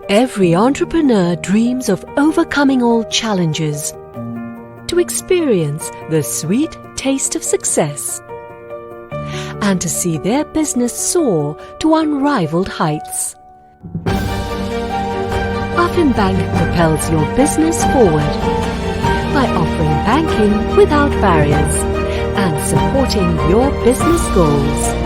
Every entrepreneur dreams of overcoming all challenges to experience the sweet taste of success and to see their business soar to unrivaled heights. Bank propels your business forward by offering banking without barriers and supporting your business goals.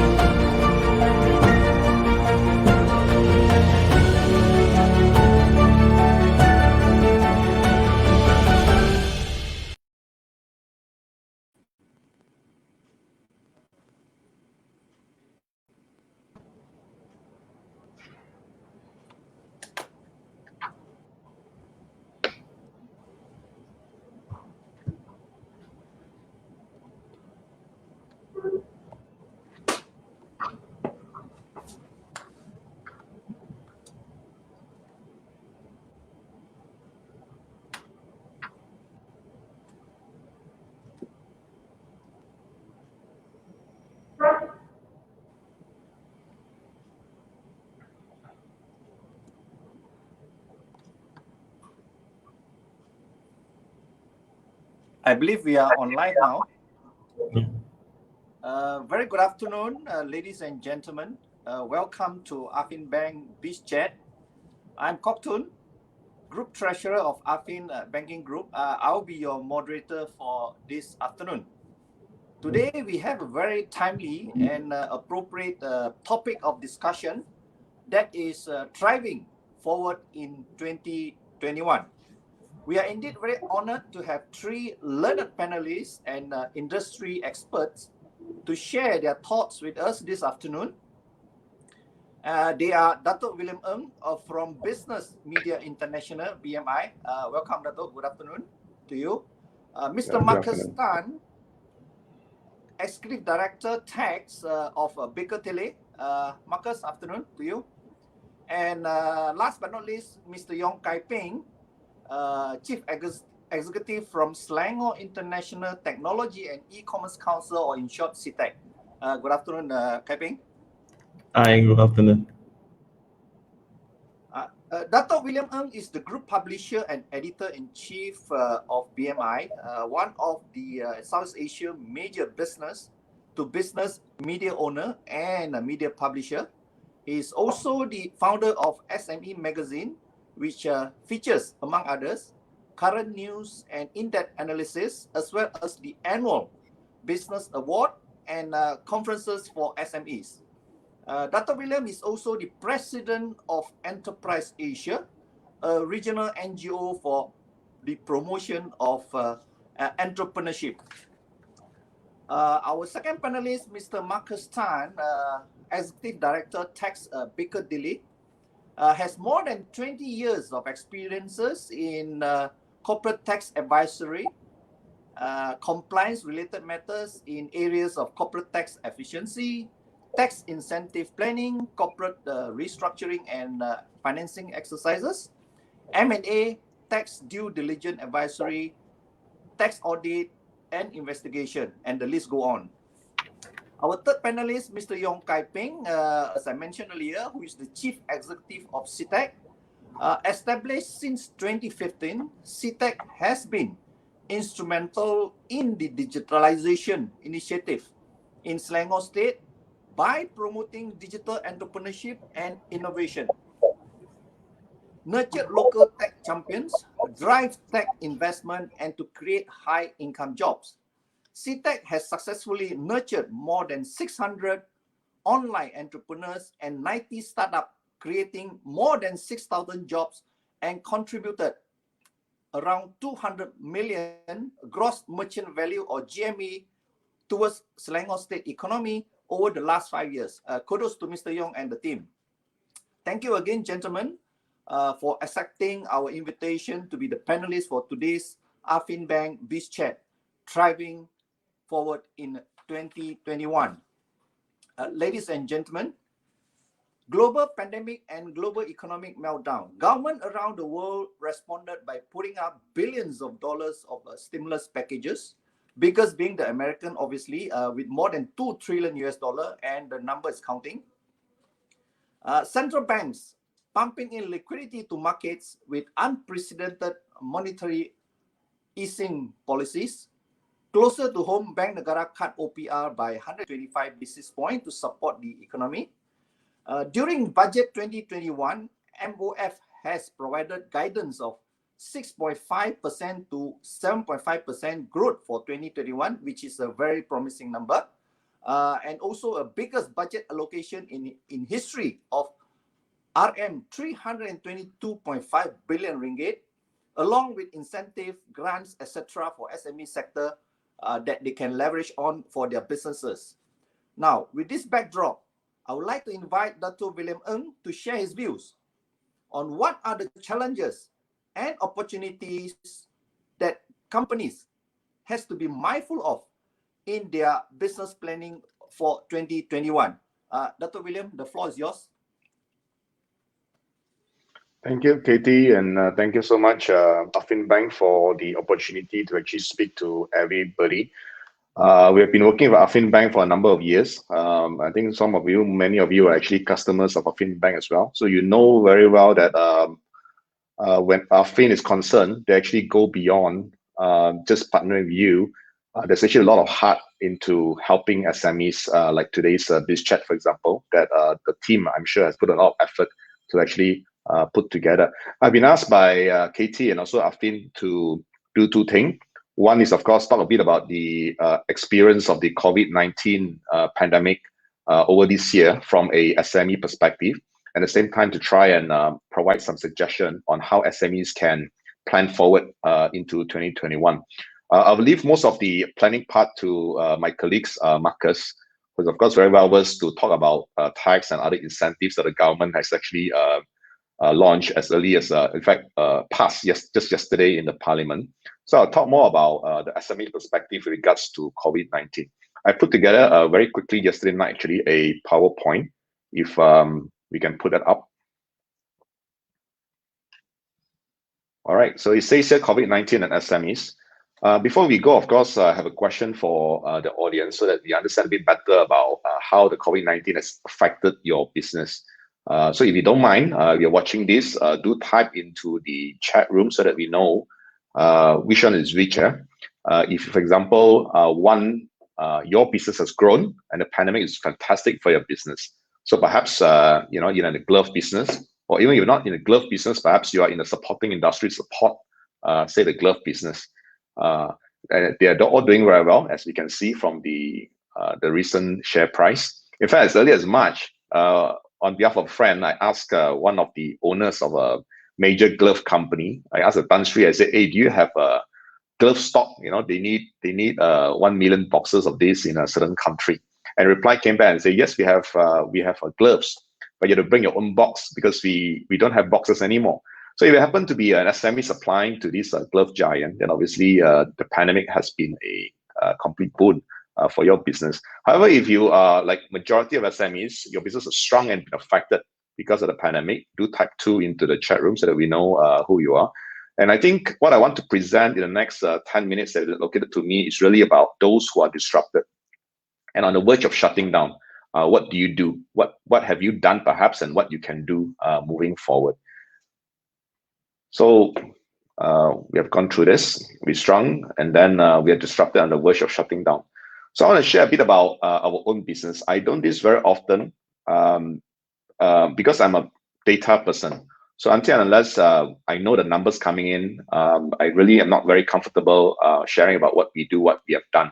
I believe we are online now. Very good afternoon, ladies and gentlemen. Welcome to Bank BizChat. I'm Koktun, Group Treasurer of Banking Group. I'll be your moderator for this afternoon. Today, we have a very timely and appropriate topic of discussion that is thriving forward in 2021. We are indeed very honored to have three learned panelists and industry experts to share their thoughts with us this afternoon. They are Dato' William Ng from Business Media International, BMI. Welcome, Dato'. Good afternoon to you. Mr. Marcus Tan, Executive Director Tax of Baker Tilly. Marcus, afternoon to you. And last but not least, Mr. Yong Kai Ping, Chief Executive from Selangor International Technology and E-Commerce Council, or in short, CITEC. Good afternoon, Kai Ping. Hi, good afternoon. Dato' William Ng is the Group Publisher and Editor-in-Chief of BMI, one of the South Asia major business-to-business media owner and a media publisher. He is also the founder of SME Magazine, which features, among others, current news and in-depth analysis, as well as the annual Business Award and conferences for SMEs. Dr. William is also the president of Enterprise Asia, a regional NGO for the promotion of entrepreneurship. Our second panelist, Mr. Marcus Tan, Executive Director, Tax Baker Tilly, has more than 20 years of experiences in corporate tax advisory, compliance-related matters in areas of corporate tax efficiency, tax incentive planning, corporate restructuring and financing exercises, M&A, tax due diligence advisory, tax audit, and investigation, and the list go on. Our third panelist, Mr. Yong Kai Ping, as I mentioned earlier, who is the Chief Executive of CITEC. Established since 2015, CITEC has been instrumental in the digitalization initiative in Selangor State by promoting digital entrepreneurship and innovation, nurture local tech champions, drive tech investment, and to create high-income jobs. CITEC has successfully nurtured more than 600 online entrepreneurs and 90 startups, creating more than 6,000 jobs and contributed around 200 million gross merchant value, or GME, towards Selangor State economy over the last 5 years. Kudos to Mr. Yong and the team. Thank you again, gentlemen, for accepting our invitation to be the panelists for today's Bank BizChat, thriving forward in 2021. Ladies and gentlemen, global pandemic and global economic meltdown. Government around the world responded by putting up billions of dollars of stimulus packages, biggest being the American, obviously, with more than $2 trillion US, and the number is counting. Central banks pumping in liquidity to markets with unprecedented monetary easing policies. Closer to home, Bank Negara cut OPR by 125 basis points to support the economy. During Budget 2021, MOF has provided guidance of 6.5% to 7.5% growth for 2021, which is a very promising number, and also a biggest budget allocation in history of RM 322.5 billion ringgit, along with incentive grants, etc., for SME sector that they can leverage on for their businesses. Now, with this backdrop, I would like to invite Dr. William Ng to share his views on what are the challenges and opportunities that companies has to be mindful of in their business planning for 2021. Dr. William, the floor is yours. Thank you, Katie, and thank you so much, Affin Bank, for the opportunity to actually speak to everybody. We have been working with Affin Bank for a number of years. I think many of you are actually customers of Affin Bank as well. So you know very well that when Affin is concerned, they actually go beyond just partnering with you. There's actually a lot of heart into helping SMEs, like today's BizChat, for example, that the team, I'm sure, has put a lot of effort to actually put together. I've been asked by Katie and also Affin to do two things. One is, of course, talk a bit about the experience of the COVID-19 pandemic over this year from a SME perspective, and at the same time to try and provide some suggestion on how SMEs can plan forward into 2021. I'll leave most of the planning part to my colleagues, Marcus, who's of course very well versed to talk about tax and other incentives that the government has actually launched as early as, in fact, passed just yesterday in the parliament. So I'll talk more about the SME perspective with regards to COVID-19. I put together very quickly yesterday night, actually, a PowerPoint, if we can put that up. All right, so it says here COVID-19 and SMEs. Before we go, of course, I have a question for the audience so that we understand a bit better about how the COVID-19 has affected your business. So if you don't mind, you're watching this, do type into the chat room so that we know which one is which. If, for example, your business has grown and the pandemic is fantastic for your business. So perhaps you're in the glove business, or even if you're not in the glove business, perhaps you are in the supporting industry support, say the glove business. And they're all doing very well, as we can see from the recent share price. In fact, as early as March, on behalf of a friend, I asked one of the owners of a major glove company. I asked Tan Sri, I said, "Hey, do you have a glove stock? They need 1 million boxes of this in a certain country." And a reply came back and said, "Yes, we have gloves, but you have to bring your own box because we don't have boxes anymore." So if you happen to be an SME supplying to this glove giant, then obviously the pandemic has been a complete boon for your business. However, if you are like majority of SMEs, your business is strong and affected because of the pandemic, do type 2 into the chat room so that we know who you are. And I think what I want to present in the next 10 minutes that is allocated to me is really about those who are disrupted and on the verge of shutting down. What do you do? What have you done perhaps, and what you can do moving forward? So we have gone through this, we're strong, and then we are disrupted on the verge of shutting down. So I want to share a bit about our own business. I don't do this very often because I'm a data person. So until and unless I know the numbers coming in, I really am not very comfortable sharing about what we do, what we have done.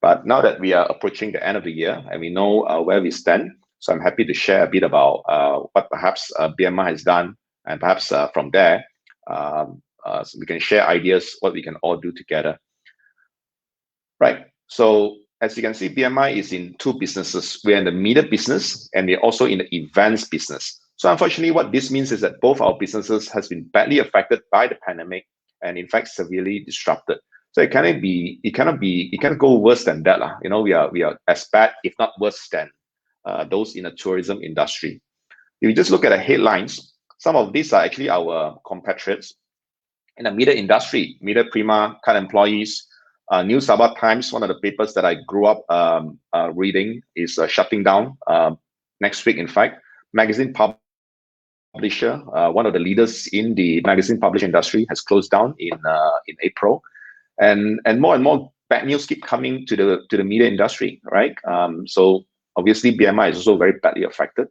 But now that we are approaching the end of the year and we know where we stand, so I'm happy to share a bit about what perhaps BMI has done, and perhaps from there, so we can share ideas, what we can all do together. Right, so as you can see, BMI is in two businesses. We're in the media business and we're also in the events business. So unfortunately, what this means is that both our businesses has been badly affected by the pandemic and in fact severely disrupted. So it cannot go worse than that. We are as bad, if not worse than those in the tourism industry. If you just look at the headlines, some of these are actually our compatriots in the media industry. Media Prima, cut employees. New Sabah Times, one of the papers that I grew up reading, is shutting down next week. In fact, Magazine publisher, one of the leaders in the magazine publishing industry, has closed down in April, and more bad news keep coming to the media industry, right? So obviously BMI is also very badly affected.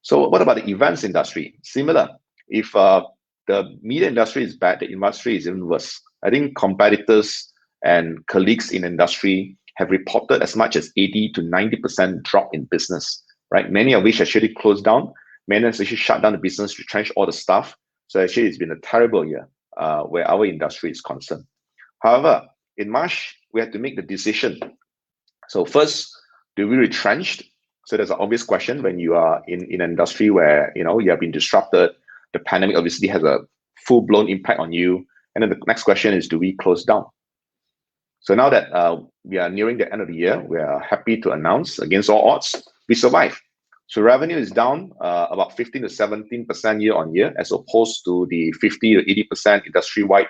So what about the events industry? Similar. If the media industry is bad, the industry is even worse. I think competitors and colleagues in industry have reported as much as 80 to 90% drop in business, right? Many of which actually closed down. Many have actually shut down the business, retrenched all the staff. So actually it's been a terrible year where our industry is concerned. However, in March, we had to make the decision. So first, do we retrenched? So there's an obvious question when you are in an industry where you have been disrupted. The pandemic obviously has a full-blown impact on you. And then the next question is, do we close down? So now that we are nearing the end of the year, we are happy to announce, against all odds, we survived. So revenue is down about 15 to 17% year on year, as opposed to the 50 to 80% industry-wide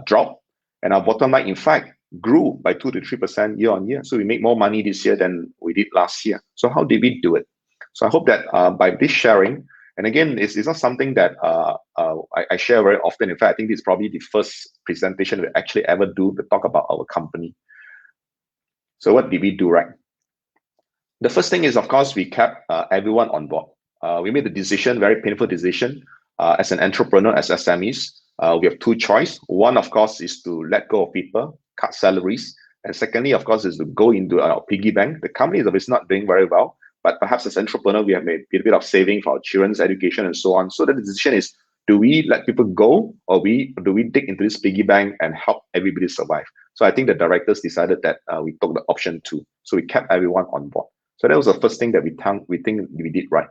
drop. And our bottom line, in fact, grew by 2 to 3% year on year. So we make more money this year than we did last year. So how did we do it? So I hope that by this sharing, and again, it's not something that I share very often. In fact, I think this is probably the first presentation we actually ever do to talk about our company. So what did we do right? The first thing is, of course, we kept everyone on board. We made the decision, very painful decision, as an entrepreneur, as SMEs. We have two choices. One, of course, is to let go of people, cut salaries. And secondly, of course, is to go into our piggy bank. The company is obviously not doing very well, but perhaps as entrepreneur, we have made a bit of saving for our children's education and so on. So the decision is, do we let people go, or do we dig into this piggy bank and help everybody survive? So I think the directors decided that we took the option 2. So we kept everyone on board. So that was the first thing that we think we did right.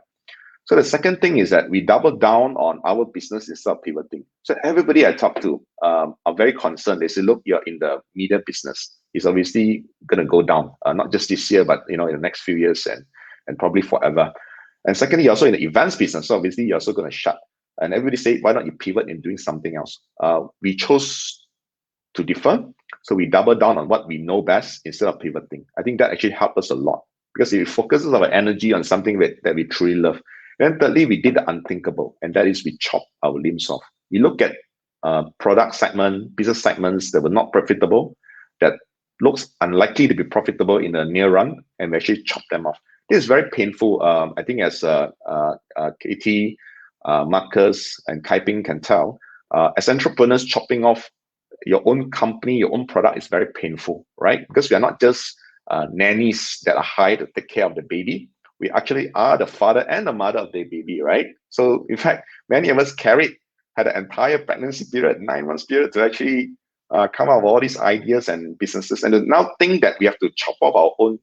So the second thing is that we doubled down on our business instead of pivoting. So everybody I talked to are very concerned. They say, look, you're in the media business. It's obviously going to go down, not just this year, but in the next few years and probably forever. And secondly, you're also in the events business. So obviously you're also going to shut. And everybody say, why don't you pivot in doing something else? We chose to differ. So we doubled down on what we know best instead of pivoting. I think that actually helped us a lot, because it focuses our energy on something that we truly love. Then thirdly, we did the unthinkable, and that is we chopped our limbs off. We look at product segment, business segments that were not profitable, that looks unlikely to be profitable in the near run, and we actually chop them off. This is very painful. I think as Katie, Marcus, and Kaiping can tell, as entrepreneurs, chopping off your own company, your own product is very painful, right? Because we are not just nannies that are hired to take care of the baby. We actually are the father and the mother of the baby, right? So in fact, many of us had an entire pregnancy period, 9 months period, to actually come up with all these ideas and businesses. And to now think that we have to chop off our own,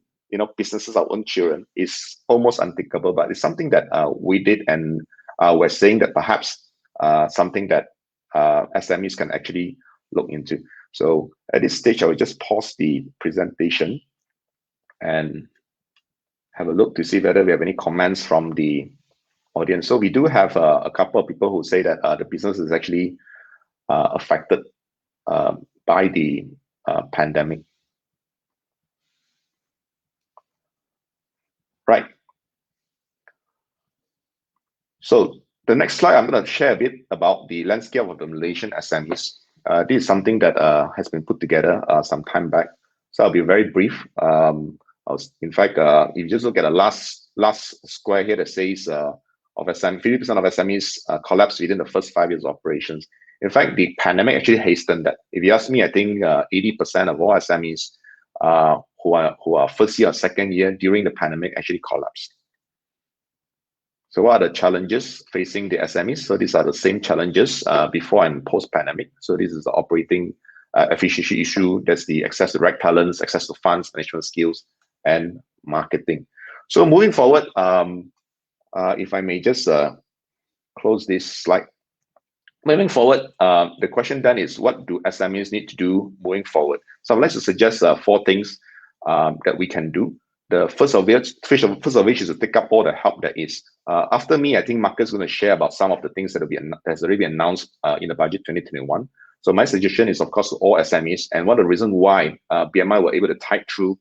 businesses, our own children, is almost unthinkable. But it's something that we did, and we're saying that perhaps something that SMEs can actually look into. So at this stage, I will just pause the presentation and have a look to see whether we have any comments from the audience. So we do have a couple of people who say that the business is actually affected by the pandemic. Right. So the next slide, I'm going to share a bit about the landscape of the Malaysian SMEs. This is something that has been put together some time back. So I'll be very brief. In fact, if you just look at the last square here that says of 50% of SMEs collapsed within the first 5 years of operations. In fact, the pandemic actually hastened that. If you ask me, I think 80% of all SMEs who are first year or second year during the pandemic actually collapsed. So what are the challenges facing the SMEs? So these are the same challenges before and post-pandemic. So this is the operating efficiency issue. That's the access to direct talents, access to funds, management skills, and marketing. So moving forward, if I may just close this slide. Moving forward, the question then is, what do SMEs need to do moving forward? So I'd like to suggest 4 things that we can do. The first of which is to take up all the help that is. After me, I think Marcus is going to share about some of the things that has already been announced in the budget 2021. So my suggestion is, of course, to all SMEs, and one of the reasons why BMI were able to tide through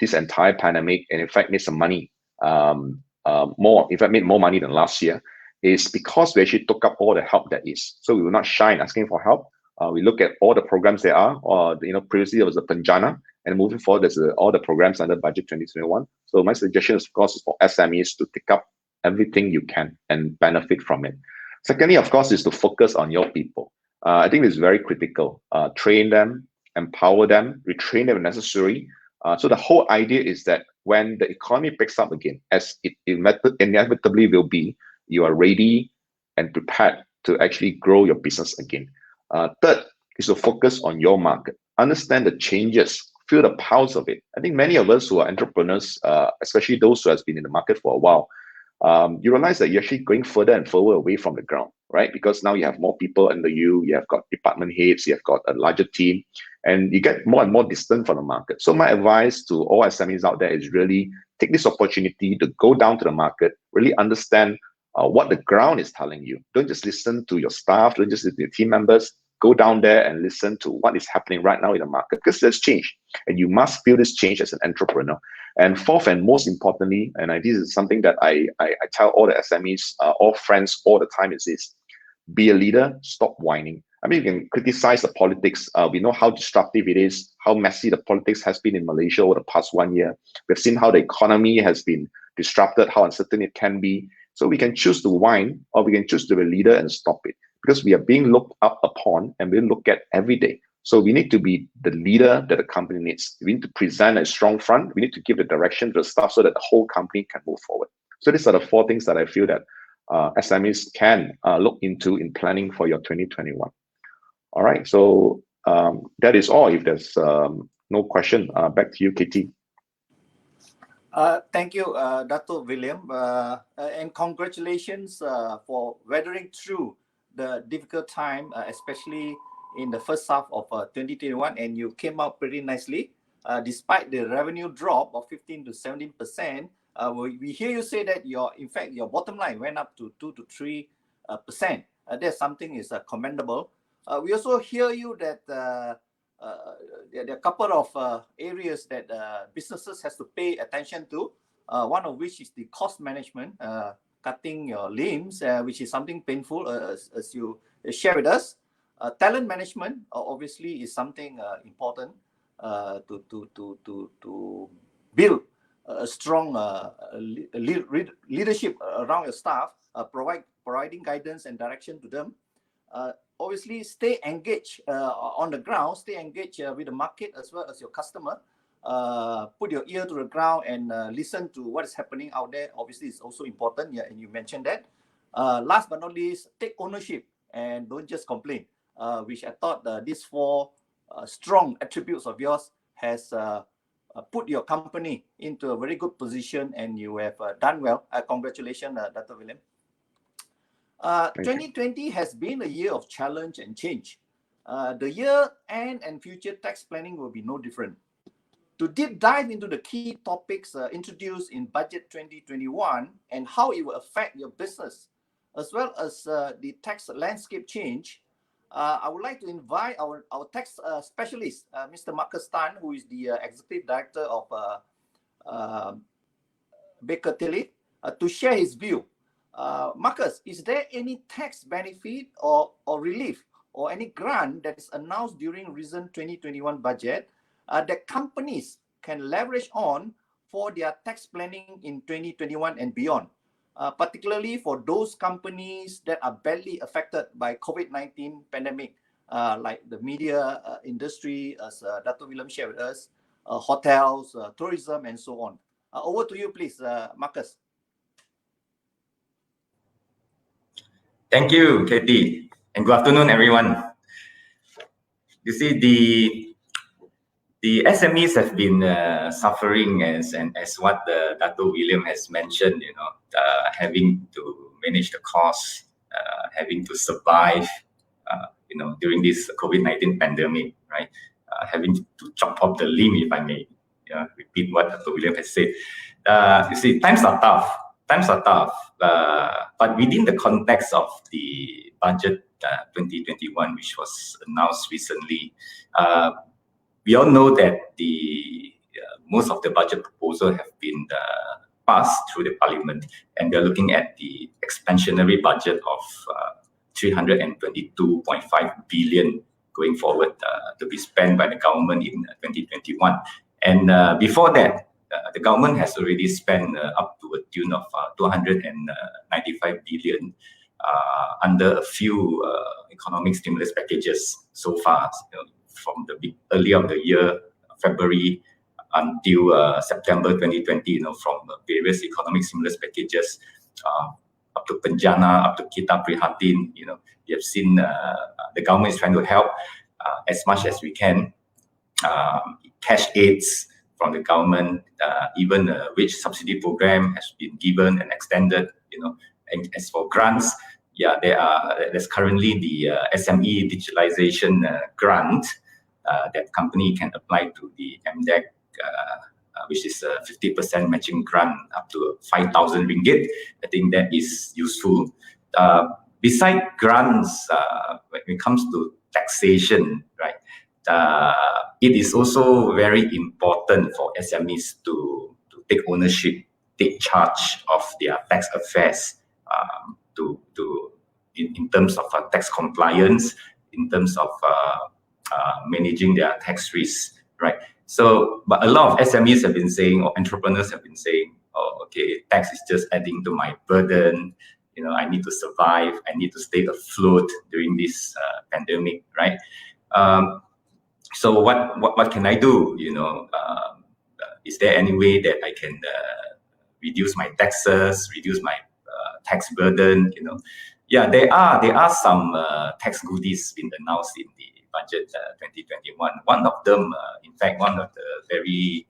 this entire pandemic and in fact made some money, made more money than last year, is because we actually took up all the help that is. So we will not shy in asking for help. We look at all the programs there are, or previously there was a Panjana, and moving forward, there's all the programs under Budget 2021. So my suggestion, of course, is for SMEs to take up everything you can and benefit from it. Secondly, of course, is to focus on your people. I think it's very critical. Train them, empower them, retrain them if necessary. So the whole idea is that when the economy picks up again, as it inevitably will be, you are ready and prepared to actually grow your business again. Third is to focus on your market. Understand the changes, feel the pulse of it. I think many of us who are entrepreneurs, especially those who have been in the market for a while, you realize that you're actually going further and further away from the ground, right? Because now you have more people under you, you have got department heads, you have got a larger team, and you get more and more distant from the market. So my advice to all SMEs out there is really take this opportunity to go down to the market, really understand what the ground is telling you. Don't just listen to your staff, don't just listen to your team members. Go down there and listen to what is happening right now in the market, because there's change, and you must feel this change as an entrepreneur. And fourth, and most importantly, and this is something that I tell all the SMEs, all friends, all the time, is this: be a leader, stop whining. I mean, you can criticize the politics. We know how disruptive it is, how messy the politics has been in Malaysia over the past 1 year. We've seen how the economy has been disrupted, how uncertain it can be. So we can choose to whine, or we can choose to be a leader and stop it, because we are being looked up upon and we look at every day. So we need to be the leader that the company needs. We need to present a strong front. We need to give the direction to the staff so that the whole company can move forward. So these are the 4 things that I feel that SMEs can look into in planning for your 2021. All right, so that is all. If there's no question, back to you, Katie. Thank you, Dr. William, and congratulations for weathering through the difficult time, especially in the first half of 2021, and you came out pretty nicely. Despite the revenue drop of 15 to 17%, we hear you say that your bottom line went up to 2 to 3%. That's something is commendable. We also hear you that there are a couple of areas that businesses has to pay attention to. One of which is the cost management, cutting your limbs, which is something painful, as you share with us. Talent management obviously is something important to build a strong leadership around your staff, providing guidance and direction to them. Obviously, stay engaged on the ground, stay engaged with the market as well as your customer. Put your ear to the ground and listen to what is happening out there. Obviously, it's also important, yeah, and you mentioned that. Last but not least, take ownership and don't just complain, which I thought these 4 strong attributes of yours has put your company into a very good position, and you have done well. Congratulations, Dr. William. 2020 has been a year of challenge and change. The year-end and future tax planning will be no different. To deep dive into the key topics introduced in Budget 2021 and how it will affect your business, as well as the tax landscape change, I would like to invite our tax specialist, Mr. Marcus Tan, who is the Executive Director of Baker Tilly, to share his view. Marcus, is there any tax benefit or relief or any grant that is announced during recent 2021 budget that companies can leverage on for their tax planning in 2021 and beyond, particularly for those companies that are badly affected by COVID-19 pandemic, like the media industry, as Dr. William shared with us, hotels, tourism, and so on. Over to you, please, Marcus. Thank you, Katie, and good afternoon, everyone. You see, the SMEs have been suffering as what Dr. William has mentioned. Having to manage the costs, having to survive, during this COVID-19 pandemic, right? Having to chop off the limb, if I may repeat what Dr. William has said. You see, times are tough. But within the context of the budget 2021, which was announced recently, we all know that the most of the budget proposal have been passed through the parliament, and they're looking at the expansionary budget of 322.5 billion going forward to be spent by the government in 2021. And before that, the government has already spent up to a tune of 295 billion under a few economic stimulus packages so far, from the early of the year, February, until September 2020, from various economic stimulus packages up to Penjana, up to Kita Prihatin. You have seen the government is trying to help as much as we can. Cash aids from the government, even a wage subsidy program has been given and extended. And as for grants, there's currently the SME digitalization grant that company can apply to the MDEC, which is a 50% matching grant up to 5,000 ringgit. I think that is useful. Beside grants, when it comes to taxation, right, it is also very important for SMEs to take ownership, take charge of their tax affairs, in terms of tax compliance, in terms of managing their tax risks, right? So, but a lot of SMEs have been saying, or entrepreneurs have been saying, oh, okay, tax is just adding to my burden. I need to survive. I need to stay afloat during this pandemic, right? So what can I do? Is there any way that I can reduce my taxes, reduce my tax burden? There are some tax goodies being announced in the budget 2021. One of them, in fact, one of the very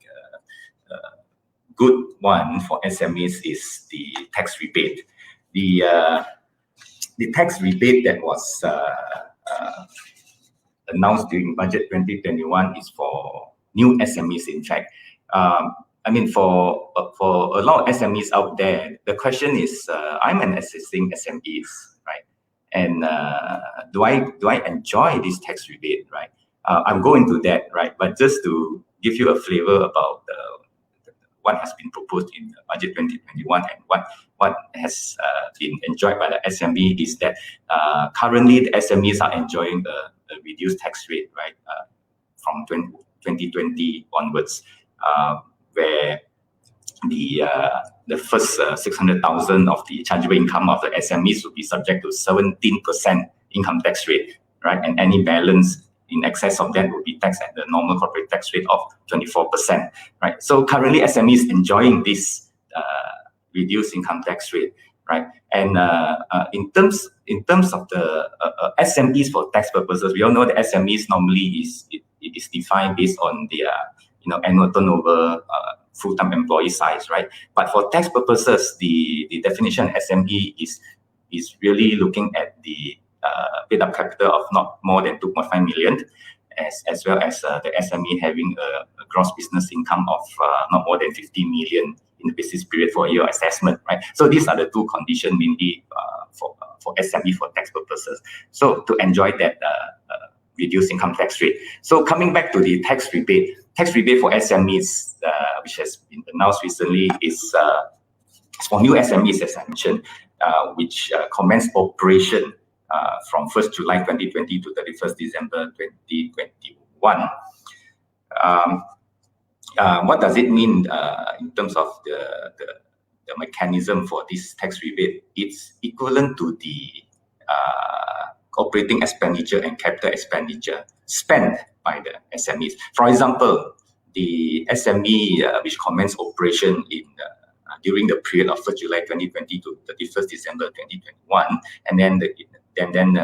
good one for SMEs is the tax rebate. The tax rebate that was announced during budget 2021 is for new SMEs. In fact, for a lot of SMEs out there, the question is, I'm an existing SMEs, right? And do I enjoy this tax rebate, right? I'm going to that, right? But just to give you a flavor about what has been proposed in budget 2021 and what has been enjoyed by the SME is that currently the SMEs are enjoying a reduced tax rate, right? From 2020 onwards, where the first 600,000 of the chargeable income of the SMEs will be subject to 17% income tax rate, right? And any balance in excess of that will be taxed at the normal corporate tax rate of 24%, right? So currently SMEs enjoying this reduced income tax rate, right? And in terms of the SMEs for tax purposes, we all know that SMEs normally is defined based on their annual turnover, full-time employee size, right? But for tax purposes, the definition SME is really looking at the paid-up capital of not more than 2.5 million, as well as the SME having a gross business income of not more than 50 million in the business period for a year assessment, right? So these are the two conditions mainly for SME for tax purposes. So to enjoy that reduced income tax rate. So coming back to the tax rebate for SMEs, which has been announced recently, is for new SMEs, as I mentioned, which commenced operation from 1st July 2020 to 31st December 2021. What does it mean in terms of the mechanism for this tax rebate? It's equivalent to the operating expenditure and capital expenditure spent by the SMEs. For example, the SME which commenced operation during the period of 1st July 2020 to 31st December 2021, and then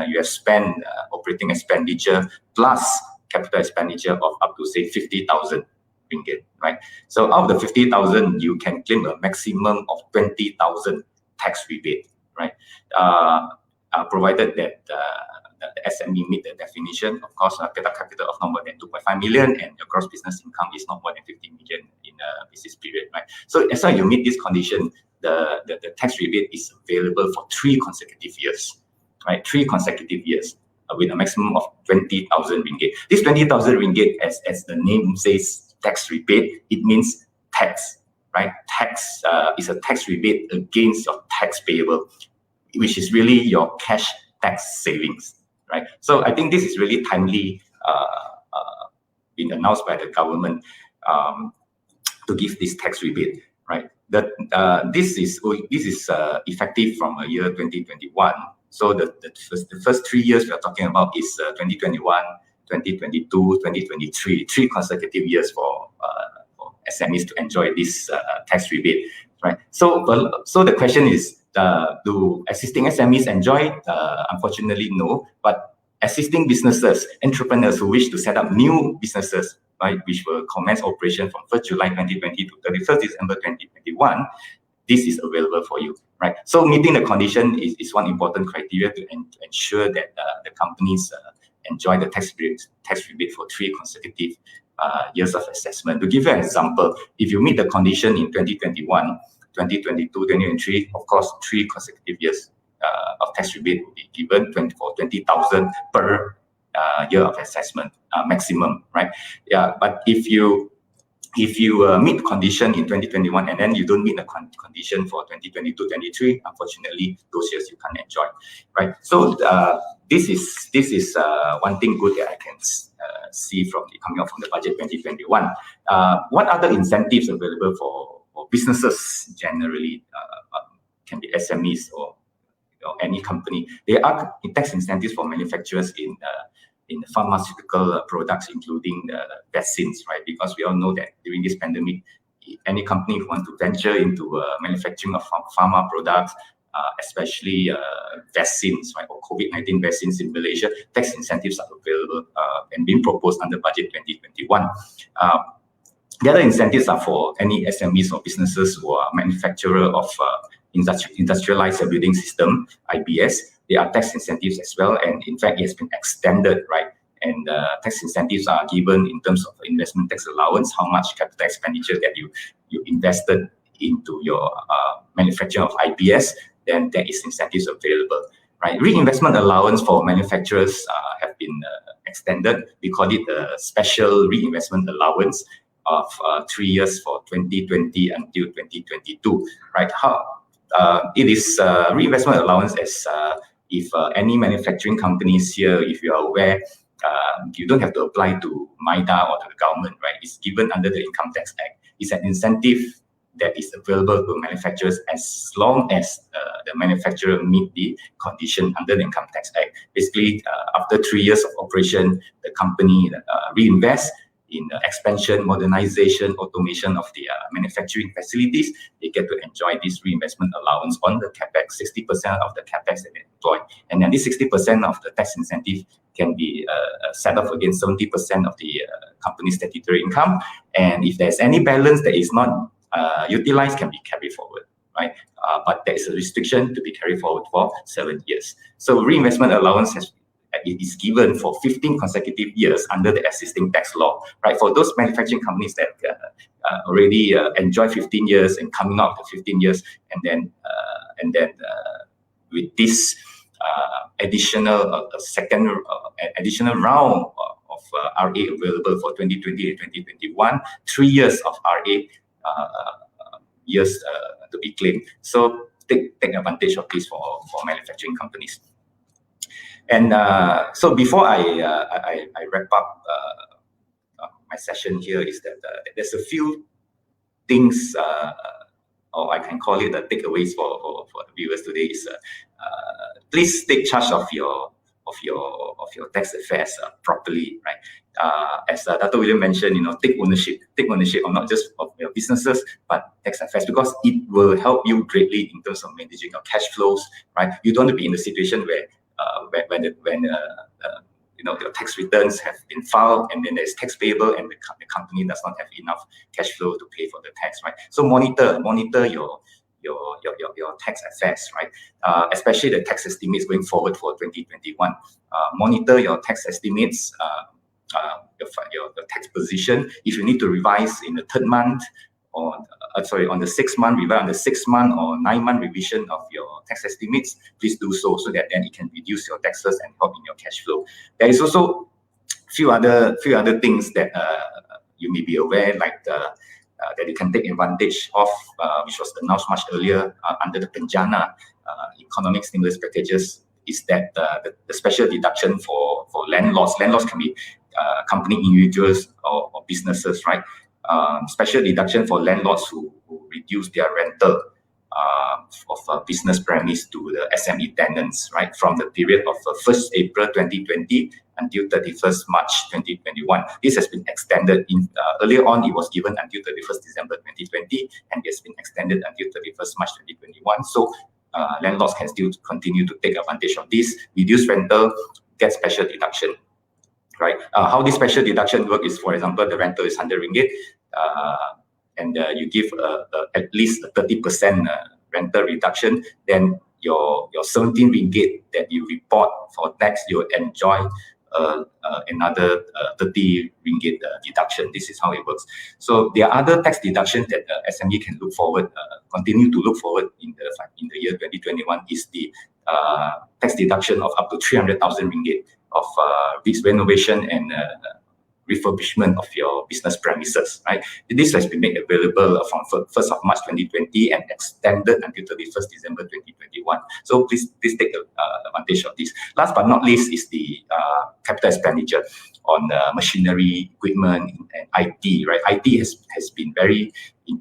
you have spent operating expenditure plus capital expenditure of up to say 50,000 ringgit, right? So out of the 50,000, you can claim a maximum of 20,000 tax rebate, right? Provided that the SME meet the definition, of course, paid-up capital of not more than 2.5 million and your gross business income is not more than 50 million in a business period, right? So as long as you meet this condition, the tax rebate is available for 3 consecutive years, right? 3 consecutive years with a maximum of 20,000 ringgit. This 20,000 ringgit, as the name says, tax rebate, it means tax right? Tax is a tax rebate against your tax payable, which is really your cash tax savings, right? So I think this is really timely been announced by the government to give this tax rebate, right? This is effective from year 2021. So the first 3 years we are talking about is 2021, 2022, 2023, 3 consecutive years for SMEs to enjoy this tax rebate, right? So the question is, do existing SMEs enjoy? Unfortunately, no. But existing businesses, entrepreneurs who wish to set up new businesses, right, which will commence operation from 1st July 2020 to 31st December 2021, this is available for you, right? So meeting the condition is one important criteria to ensure that the companies enjoy the tax rebate for 3 consecutive years of assessment. To give you an example, if you meet the condition in 2021, 2022, 2023, of course, 3 consecutive years of tax rebate will be given for 20,000 per year of assessment maximum, right? Yeah, but if you meet condition in 2021 and then you don't meet the condition for 2022, 23, unfortunately, those years you can't enjoy, right? So this is one thing good that I can see coming up from the budget 2021. What other incentives available for businesses generally? Can be SMEs or any company. There are tax incentives for manufacturers in pharmaceutical products, including vaccines, right? Because we all know that during this pandemic, any company who wants to venture into manufacturing of pharma products, especially vaccines, right, or COVID-19 vaccines in Malaysia, tax incentives are available and being proposed under Budget 2021. The other incentives are for any SMEs or businesses who are manufacturer of industrialized building system, IBS. There are tax incentives as well, and in fact, it has been extended, right? And tax incentives are given in terms of investment tax allowance, how much capital expenditure that you invested into your manufacturing of IBS, then there is incentives available, right? Reinvestment allowance for manufacturers have been extended. We call it a special reinvestment allowance of 3 years for 2020 until 2022, right? It is reinvestment allowance as if any manufacturing companies here, if you are aware, you don't have to apply to MIDA or to the government, right? It's given under the Income Tax Act. It's an incentive that is available to manufacturers as long as the manufacturer meet the condition under the Income Tax Act. Basically, after 3 years of operation, the company reinvests in expansion, modernization, automation of the manufacturing facilities. They get to enjoy this reinvestment allowance on the capex, 60% of the capex that they employ. And then this 60% of the tax incentive can be set off against 70% of the company's statutory income. And if there's any balance that is not utilized, can be carried forward, right? But there is a restriction to be carried forward for 7 years. So reinvestment allowance it is given for 15 consecutive years under the existing tax law, right? For those manufacturing companies that already enjoy 15 years and coming out to 15 years, and then with this additional round of RA available for 2020 and 2021, 3 years of RA years to be claimed. So take advantage of this for manufacturing companies. And so before I wrap up my session here, is that there's a few things, or I can call it the takeaways for the viewers today. Is please take charge of your tax affairs properly, right? As Dr. William mentioned, take ownership of not just of your businesses but tax affairs, because it will help you greatly in terms of managing your cash flows, right? You don't want to be in the situation where when your tax returns have been filed and then there's tax payable and the company does not have enough cash flow to pay for the tax, right? So monitor your tax affairs, right? Especially the tax estimates going forward for 2021. Monitor your tax estimates, your tax position. If you need to revise in the 3rd month, or on the 6th month, revise on the 6th month or 9-month revision of your tax estimates, please do so that then it can reduce your taxes and help in your cash flow. There is also few other things that you may be aware, like that you can take advantage of, which was announced much earlier under the Penjana economic stimulus packages, is that the special deduction for landlords. Landlords can be company individuals or businesses, right? Special deduction for landlords who reduce their rental of business premise to the SME tenants, right, from the period of 1st April 2020 until 31st March 2021. This has been extended. Earlier on, it was given until 31st December 2020, and it has been extended until 31st March 2021. So landlords can still continue to take advantage of this. Reduced rental, get special deduction, right? How this special deduction work is, for example, the rental is 100 ringgit, and you give at least a 30% rental reduction, then your 17 ringgit that you report for tax, you'll enjoy another 30 ringgit deduction. This is how it works. So there are other tax deductions that SME can look forward, continue to look forward in the year 2021, is the tax deduction of up to 300,000 ringgit of renovation and refurbishment of your business premises, right? This has been made available from 1st of March 2020 and extended until 31st December 2021. So please take advantage of this. Last but not least is the capital expenditure on machinery, equipment, and IT, right? IT has been very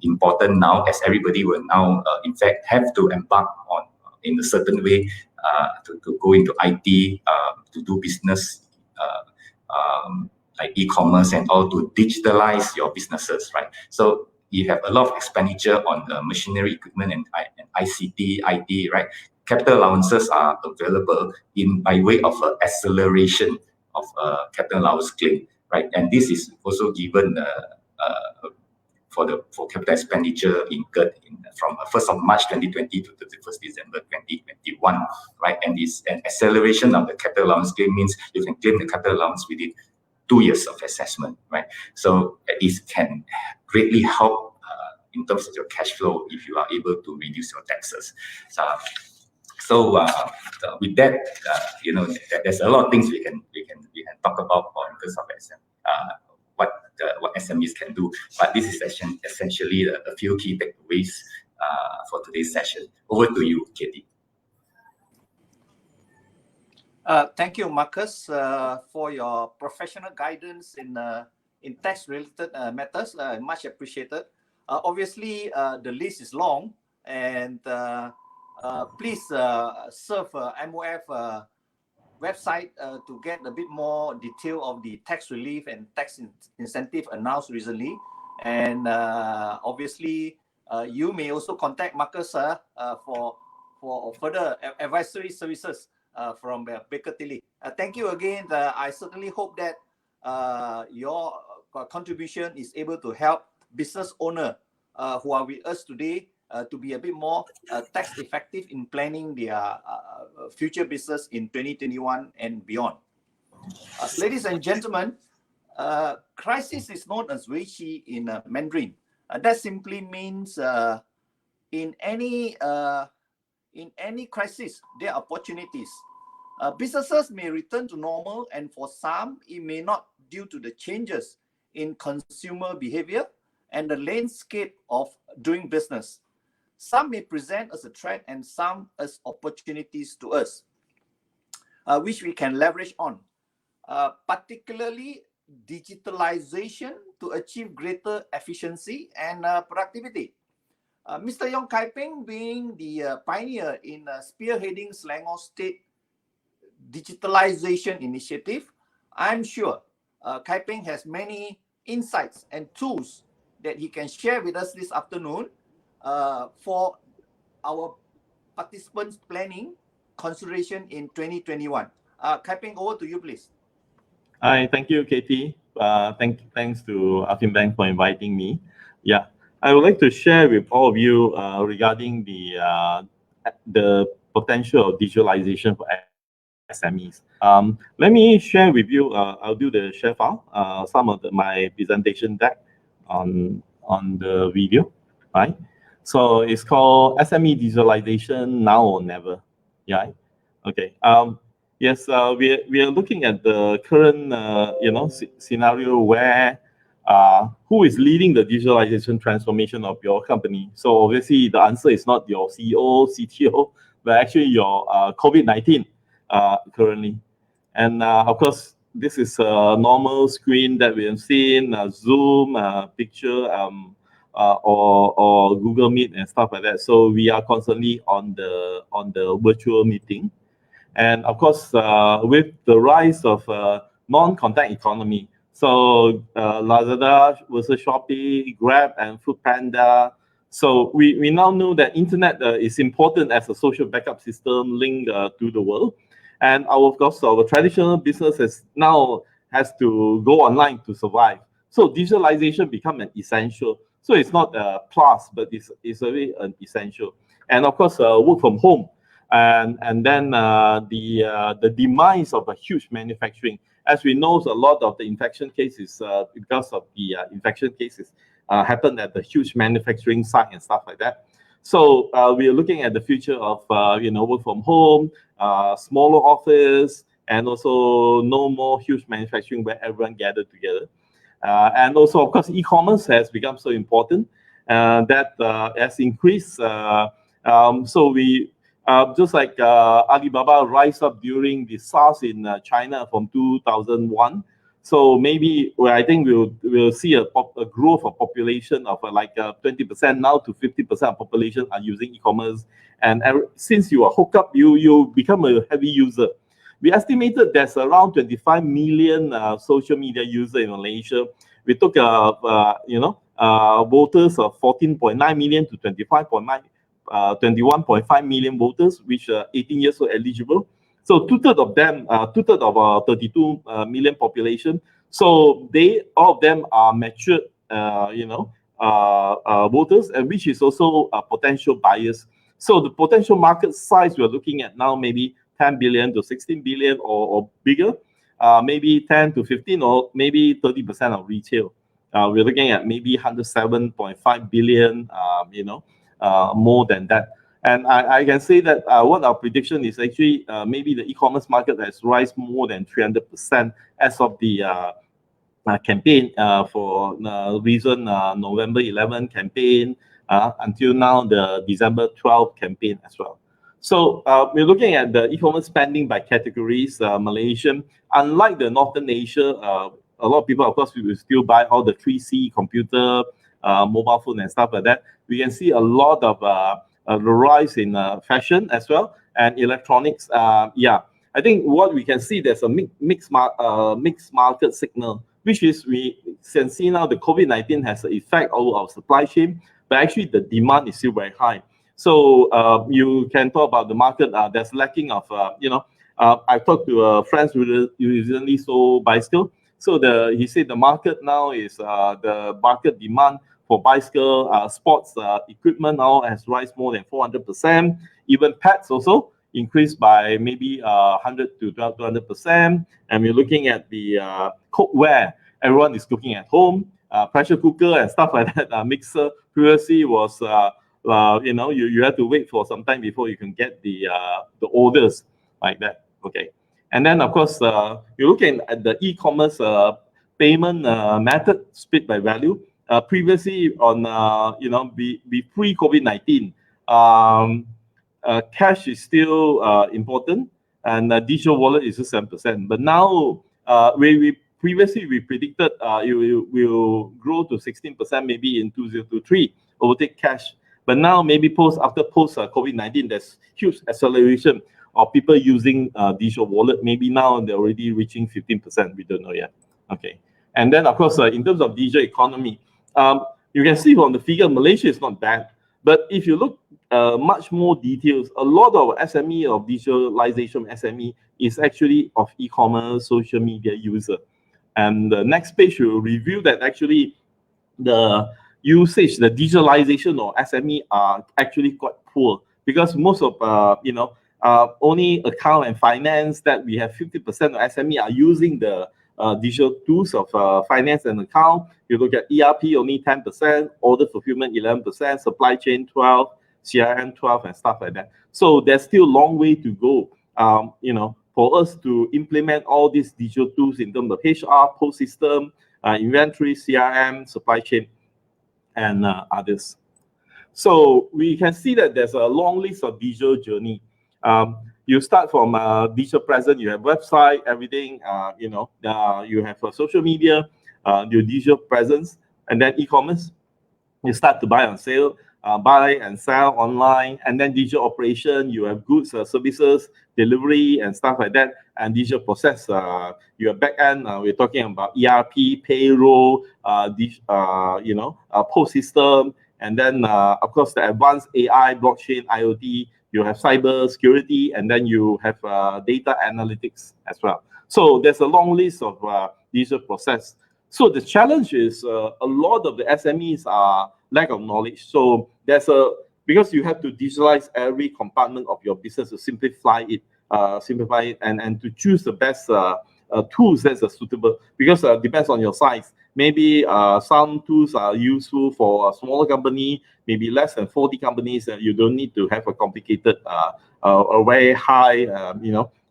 important now, as everybody will now, in fact, have to embark on in a certain way to go into IT, to do business, like e-commerce and all, to digitalize your businesses, right? So you have a lot of expenditure on the machinery, equipment, and ICT, IT, right? Capital allowances are available by way of acceleration of capital allowance claim, right? And this is also given for capital expenditure incurred from 1st of March 2020 to 31st December 2021, right? And this an acceleration of the capital allowance claim means you can claim the capital allowance within 2 years of assessment, right? So it can greatly help in terms of your cash flow if you are able to reduce your taxes. So with that, there's a lot of things we can talk about in terms of what SMEs can do. But this is essentially a few key takeaways for today's session. Over to you, Katie. Thank you, Marcus, for your professional guidance in tax-related matters. Much appreciated. Obviously, the list is long, and please surf MOF website to get a bit more detail of the tax relief and tax incentive announced recently. And obviously, you may also contact Marcus for further advisory services from Baker Tilly. Thank you again. I certainly hope that your contribution is able to help business owners who are with us today to be a bit more tax effective in planning their future business in 2021 and beyond. Ladies and gentlemen, crisis is known as Weiqi in Mandarin. That simply means in any crisis, there are opportunities. Businesses may return to normal, and for some, it may not, due to the changes in consumer behavior and the landscape of doing business. Some may present as a threat and some as opportunities to us, which we can leverage on, particularly digitalization to achieve greater efficiency and productivity. Mr. Yong Kai Peng, being the pioneer in spearheading Selangor State digitalization initiative, I'm sure Kai Peng has many insights and tools that he can share with us this afternoon for our participants planning consideration in 2021. Kai Peng, over to you, please. Hi, thank you, Katie. Thanks to Affin for inviting me. Yeah, I would like to share with all of you regarding the potential of digitalization for SMEs. Let me share with you. I'll do the share file. Some of my presentation deck on the video, right? So it's called SME digitalization now or never. Yeah. Okay. Yes. We are looking at the current scenario where who is leading the digitalization transformation of your company? So obviously the answer is not your CEO, CTO, but actually your COVID-19 currently. And of course, this is a normal screen that we have seen, Zoom, picture, or Google Meet and stuff like that. So we are constantly on the virtual meeting. And of course, with the rise of non-contact economy, so Lazada versus Shopee, Grab, and Foodpanda. So we now know that internet is important as a social backup system link to the world. And of course, our traditional businesses now has to go online to survive. So digitalization become an essential. So it's not a plus, but it's really an essential. And of course, work from home. And then the demise of a huge manufacturing. As we know, a lot of the infection cases, because of the infection cases, happen at the huge manufacturing site and stuff like that. So we are looking at the future of work from home, smaller office, and also no more huge manufacturing where everyone gathered together. And also, of course, e-commerce has become so important that has increased. So we just like Alibaba rise up during the SARS in China from 2001. So maybe I think we'll see a growth of population of like 20% now to 50% of population are using e-commerce. And since you are hooked up, you become a heavy user. We estimated there's around 25 million social media users in Malaysia. We took voters of 14.9 million to 21.5 million voters, which are 18 years old eligible. So two-thirds of them, two-thirds of our 32 million population. So all of them are matured, voters, and which is also potential buyers. So the potential market size we're looking at now maybe 10 billion to 16 billion or bigger, maybe 10 to 15 or maybe 30% of retail. We're looking at maybe 107.5 billion, more than that. And I can say that what our prediction is actually maybe the e-commerce market has rise more than 300% as of the campaign for recent November 11 campaign until now the December 12 campaign as well. So we're looking at the e-commerce spending by categories. Malaysian, unlike the Northern Asia, a lot of people, of course, we will still buy all the 3C computer, mobile phone and stuff like that. We can see a lot of the rise in fashion as well and electronics. I think what we can see, there's a mixed market signal, which is we can see now the COVID-19 has an effect over our supply chain, but actually the demand is still very high. So you can talk about the market. There's lacking of, I talked to friends who recently sold bicycle. So he said the market now is the market demand for bicycle sports equipment now has rise more than 400%. Even pets also increased by maybe 100 to 200%. And we're looking at the cookware. Everyone is cooking at home, pressure cooker and stuff like that. Mixer previously was you have to wait for some time before you can get the orders like that. Okay, and then of course you're looking at the e-commerce payment method split by value. Previously on pre-COVID-19, cash is still important, and digital wallet is just 7%. But now previously we predicted it will grow to 16% maybe in 2023, overtake cash. But now maybe after post COVID-19, there's huge acceleration of people using digital wallet. Maybe now they're already reaching 15%. We don't know yet. Okay, and then of course in terms of digital economy, you can see from the figure, Malaysia is not bad. But if you look much more details, a lot of SME of digitalization SME is actually of e-commerce, social media user. And the next page will review that actually the usage, the digitalization of SME are actually quite poor, because most of only account and finance that we have 50% of SME are using the digital tools of finance and account. You look at ERP, only 10%, order fulfillment 11%, supply chain 12%, CRM 12%, and stuff like that. So there's still a long way to go. For us to implement all these digital tools in terms of HR, post system, inventory, CRM, supply chain, and others. So we can see that there's a long list of digital journey. You start from digital presence, you have website, everything, you have social media, your digital presence, and then e-commerce. You start to buy on sale, buy and sell online, and then digital operation, you have goods, services, delivery, and stuff like that, and digital process. Your back end, we're talking about ERP, payroll, post system, and then, of course, the advanced AI, blockchain, IoT, you have cyber security, and then you have data analytics as well. So there's a long list of digital process. So the challenge is a lot of the SMEs are lack of knowledge. So because you have to digitalize every compartment of your business to simplify it, and to choose the best tools that's suitable, because it depends on your size. Maybe some tools are useful for a smaller company, maybe less than 40 companies, and you don't need to have a complicated, a very high,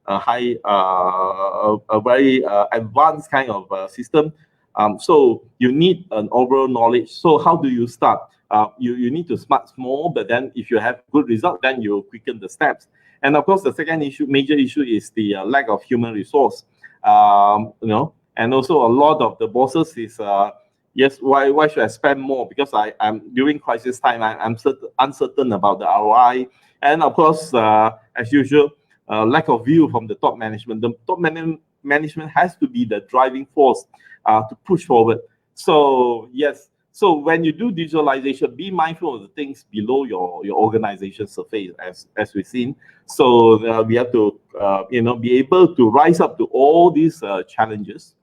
a very advanced kind of system. So you need an overall knowledge. So how do you start? You need to start small, but then if you have good result, then you quicken the steps. And of course, the second major issue is the lack of human resource. And also a lot of the bosses is, yes, why should I spend more? Because I'm during crisis time, I'm uncertain about the ROI. And of course, as usual, lack of view from the top management. The top management has to be the driving force to push forward. So yes, so when you do digitalization, be mindful of the things below your organization surface, as we've seen. So we have to be able to rise up to all these challenges.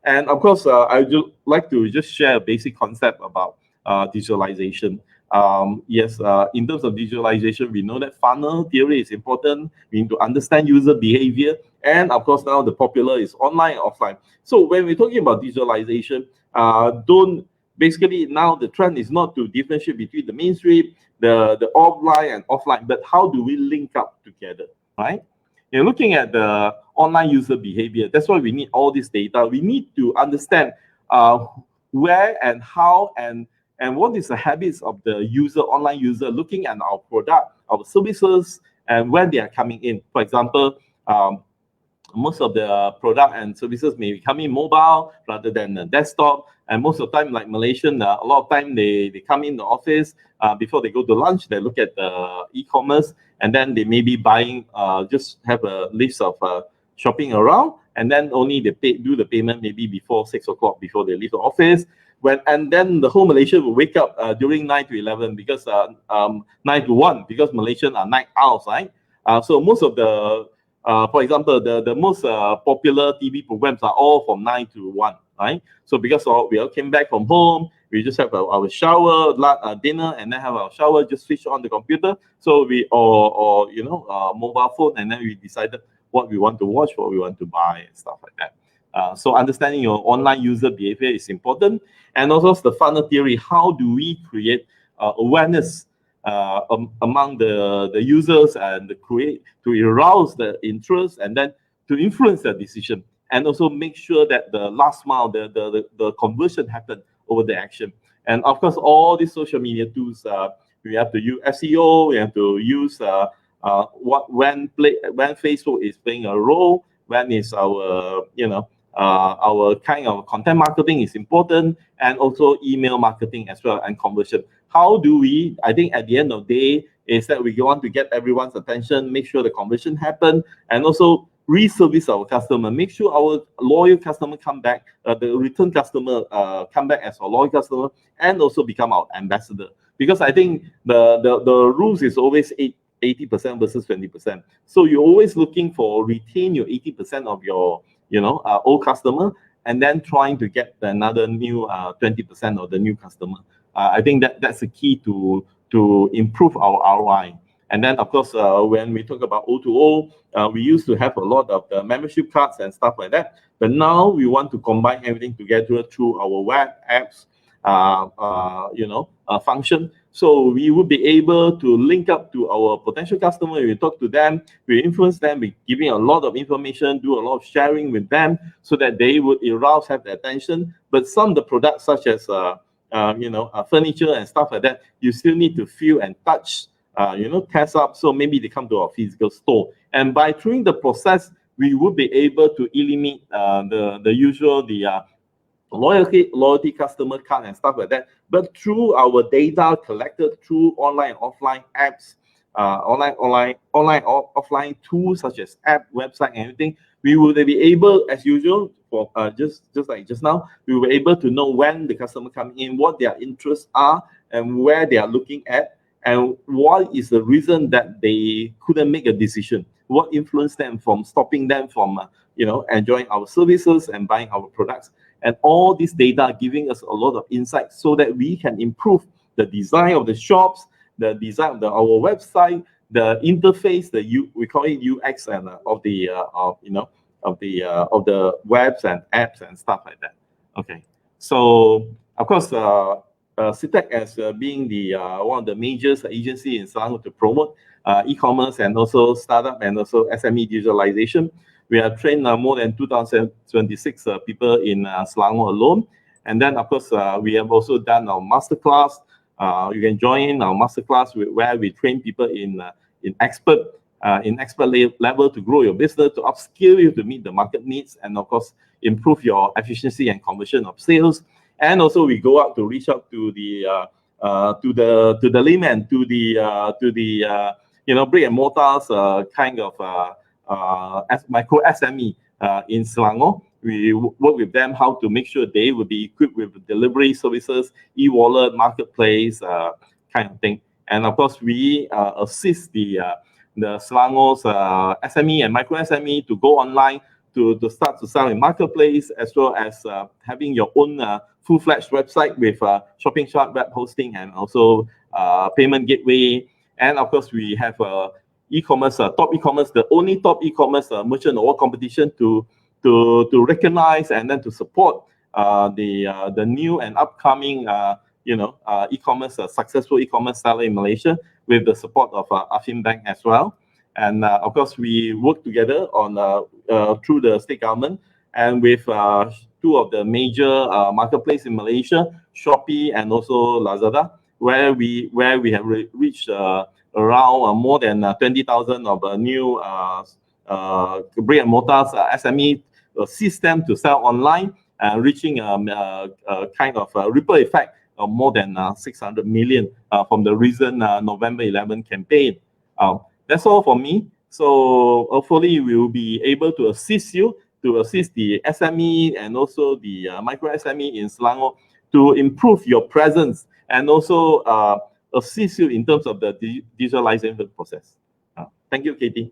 And of course, I would like to just share a basic concept about digitalization. In terms of digitalization, we know that funnel theory is important. We need to understand user behavior. And of course, now the popular is online and offline. So when we're talking about digitalization, basically now the trend is not to differentiate between the mainstream, the offline and offline, but how do we link up together, right? You're looking at the online user behavior. That's why we need all this data. We need to understand where and how and what is the habits of the online user looking at our product, our services, and when they are coming in. For example, most of the product and services may be coming mobile rather than desktop. And most of the time, like Malaysian, a lot of time they come in the office before they go to lunch, they look at the e-commerce, and then they may be buying, just have a list of shopping around, and then only they do the payment maybe before 6 o'clock before they leave the office. And then the whole Malaysia will wake up during 9 to 11 because 9 to 1 because Malaysian are night owls, right? So most of the for example, the most popular TV programs are all from 9 to 1, right? So because we all came back from home, we just have our shower, dinner, and then have our shower, just switch on the computer. So mobile phone, and then we decided what we want to watch, what we want to buy, and stuff like that. So understanding your online user behavior is important. And also the funnel theory, how do we create awareness among the users and to arouse the interest and then to influence their decision, and also make sure that the last mile, the conversion happen over the action. And of course, all these social media tools, we have to use SEO, we have to use when Facebook is playing a role, when is our kind of content marketing is important, and also email marketing as well, and conversion. How do we, I think at the end of the day, is that we want to get everyone's attention, make sure the conversion happen, and also re-service our customer, make sure our loyal customer come back, the return customer come back as a loyal customer, and also become our ambassador. Because I think the rules is always 80% versus 20%. So you're always looking for retain your 80% of your old customer, and then trying to get another new 20% of the new customer. I think that's the key to improve our ROI. And then, of course, when we talk about O2O, we used to have a lot of the membership cards and stuff like that. But now we want to combine everything together through our web apps, function. So we would be able to link up to our potential customer. We talk to them, we influence them, we giving a lot of information, do a lot of sharing with them, so that they would arouse, have the attention. But some of the products such as furniture and stuff like that, you still need to feel and touch, test up. So maybe they come to our physical store. And by through the process, we would be able to eliminate the usual loyalty customer card and stuff like that. But through our data collected through online and offline apps, offline tools such as app, website, and everything, we will be able, as usual, for just like just now, we were able to know when the customer come in, what their interests are, and where they are looking at, and what is the reason that they couldn't make a decision. What influenced them from stopping them from enjoying our services and buying our products. And all this data giving us a lot of insight so that we can improve the design of the shops, the design of our website, the interface, we call it UX, and of the webs and apps and stuff like that. Okay, so of course, CITEC as being the one of the major agency in Selangor to promote e-commerce and also startup and also SME digitalization. We have trained more than 2,026 people in Selangor alone. And then, of course, we have also done our masterclass. You can join our masterclass where we train people in expert level to grow your business, to upskill you to meet the market needs, and of course, improve your efficiency and conversion of sales. And also, we go out to reach out to the layman, to the brick and mortars kind of micro SME in Selangor. We work with them how to make sure they will be equipped with delivery services, e-wallet, marketplace, kind of thing. And of course, we assist the Selangor's SME and micro SME to go online to start to sell in marketplace, as well as having your own full-fledged website with shopping cart, web hosting, and also payment gateway. And of course, we have e-commerce, top e-commerce, the only top e-commerce merchant award competition to recognize and then to support the new and upcoming e-commerce successful e-commerce seller in Malaysia with the support of Affin Bank as well. And of course, we work together on through the state government and with two of the major marketplace in Malaysia, Shopee and also Lazada, where we have reached around more than 20,000 of new brick and mortars SME system to sell online, reaching a kind of ripple effect of more than 600 million from the recent November 11 campaign. That's all for me. So hopefully we will be able to assist you, to assist the SME and also the micro SME in Selangor to improve your presence and also assist you in terms of the digitalization process. Thank you, Katie.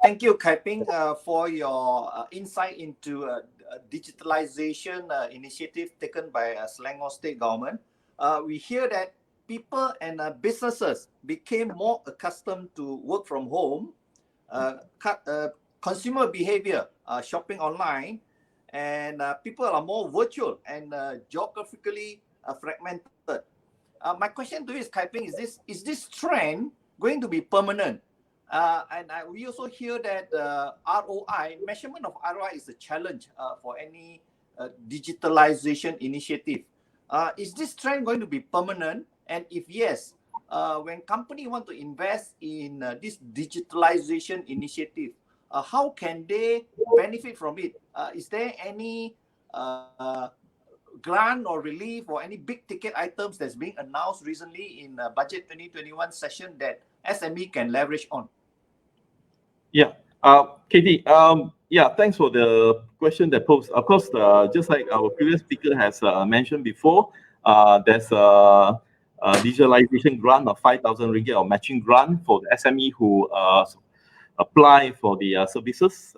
Thank you, Kai Ping, for your insight into digitalization initiative taken by Selangor State Government. We hear that people and businesses became more accustomed to work from home, consumer behavior, shopping online, and people are more virtual and geographically fragmented. My question to you is, Kai Ping, is this trend going to be permanent? We also hear that ROI, measurement of ROI is a challenge for any digitalization initiative. Is this trend going to be permanent? And if yes, when companies want to invest in this digitalization initiative, how can they benefit from it? Is there any grant or relief or any big ticket items that's being announced recently in Budget 2021 session that SME can leverage on? Yeah, Katie, thanks for the question that posed. Of course, just like our previous speaker has mentioned before, there's a digitalization grant of 5,000 ringgit or matching grant for the SME who apply for the services.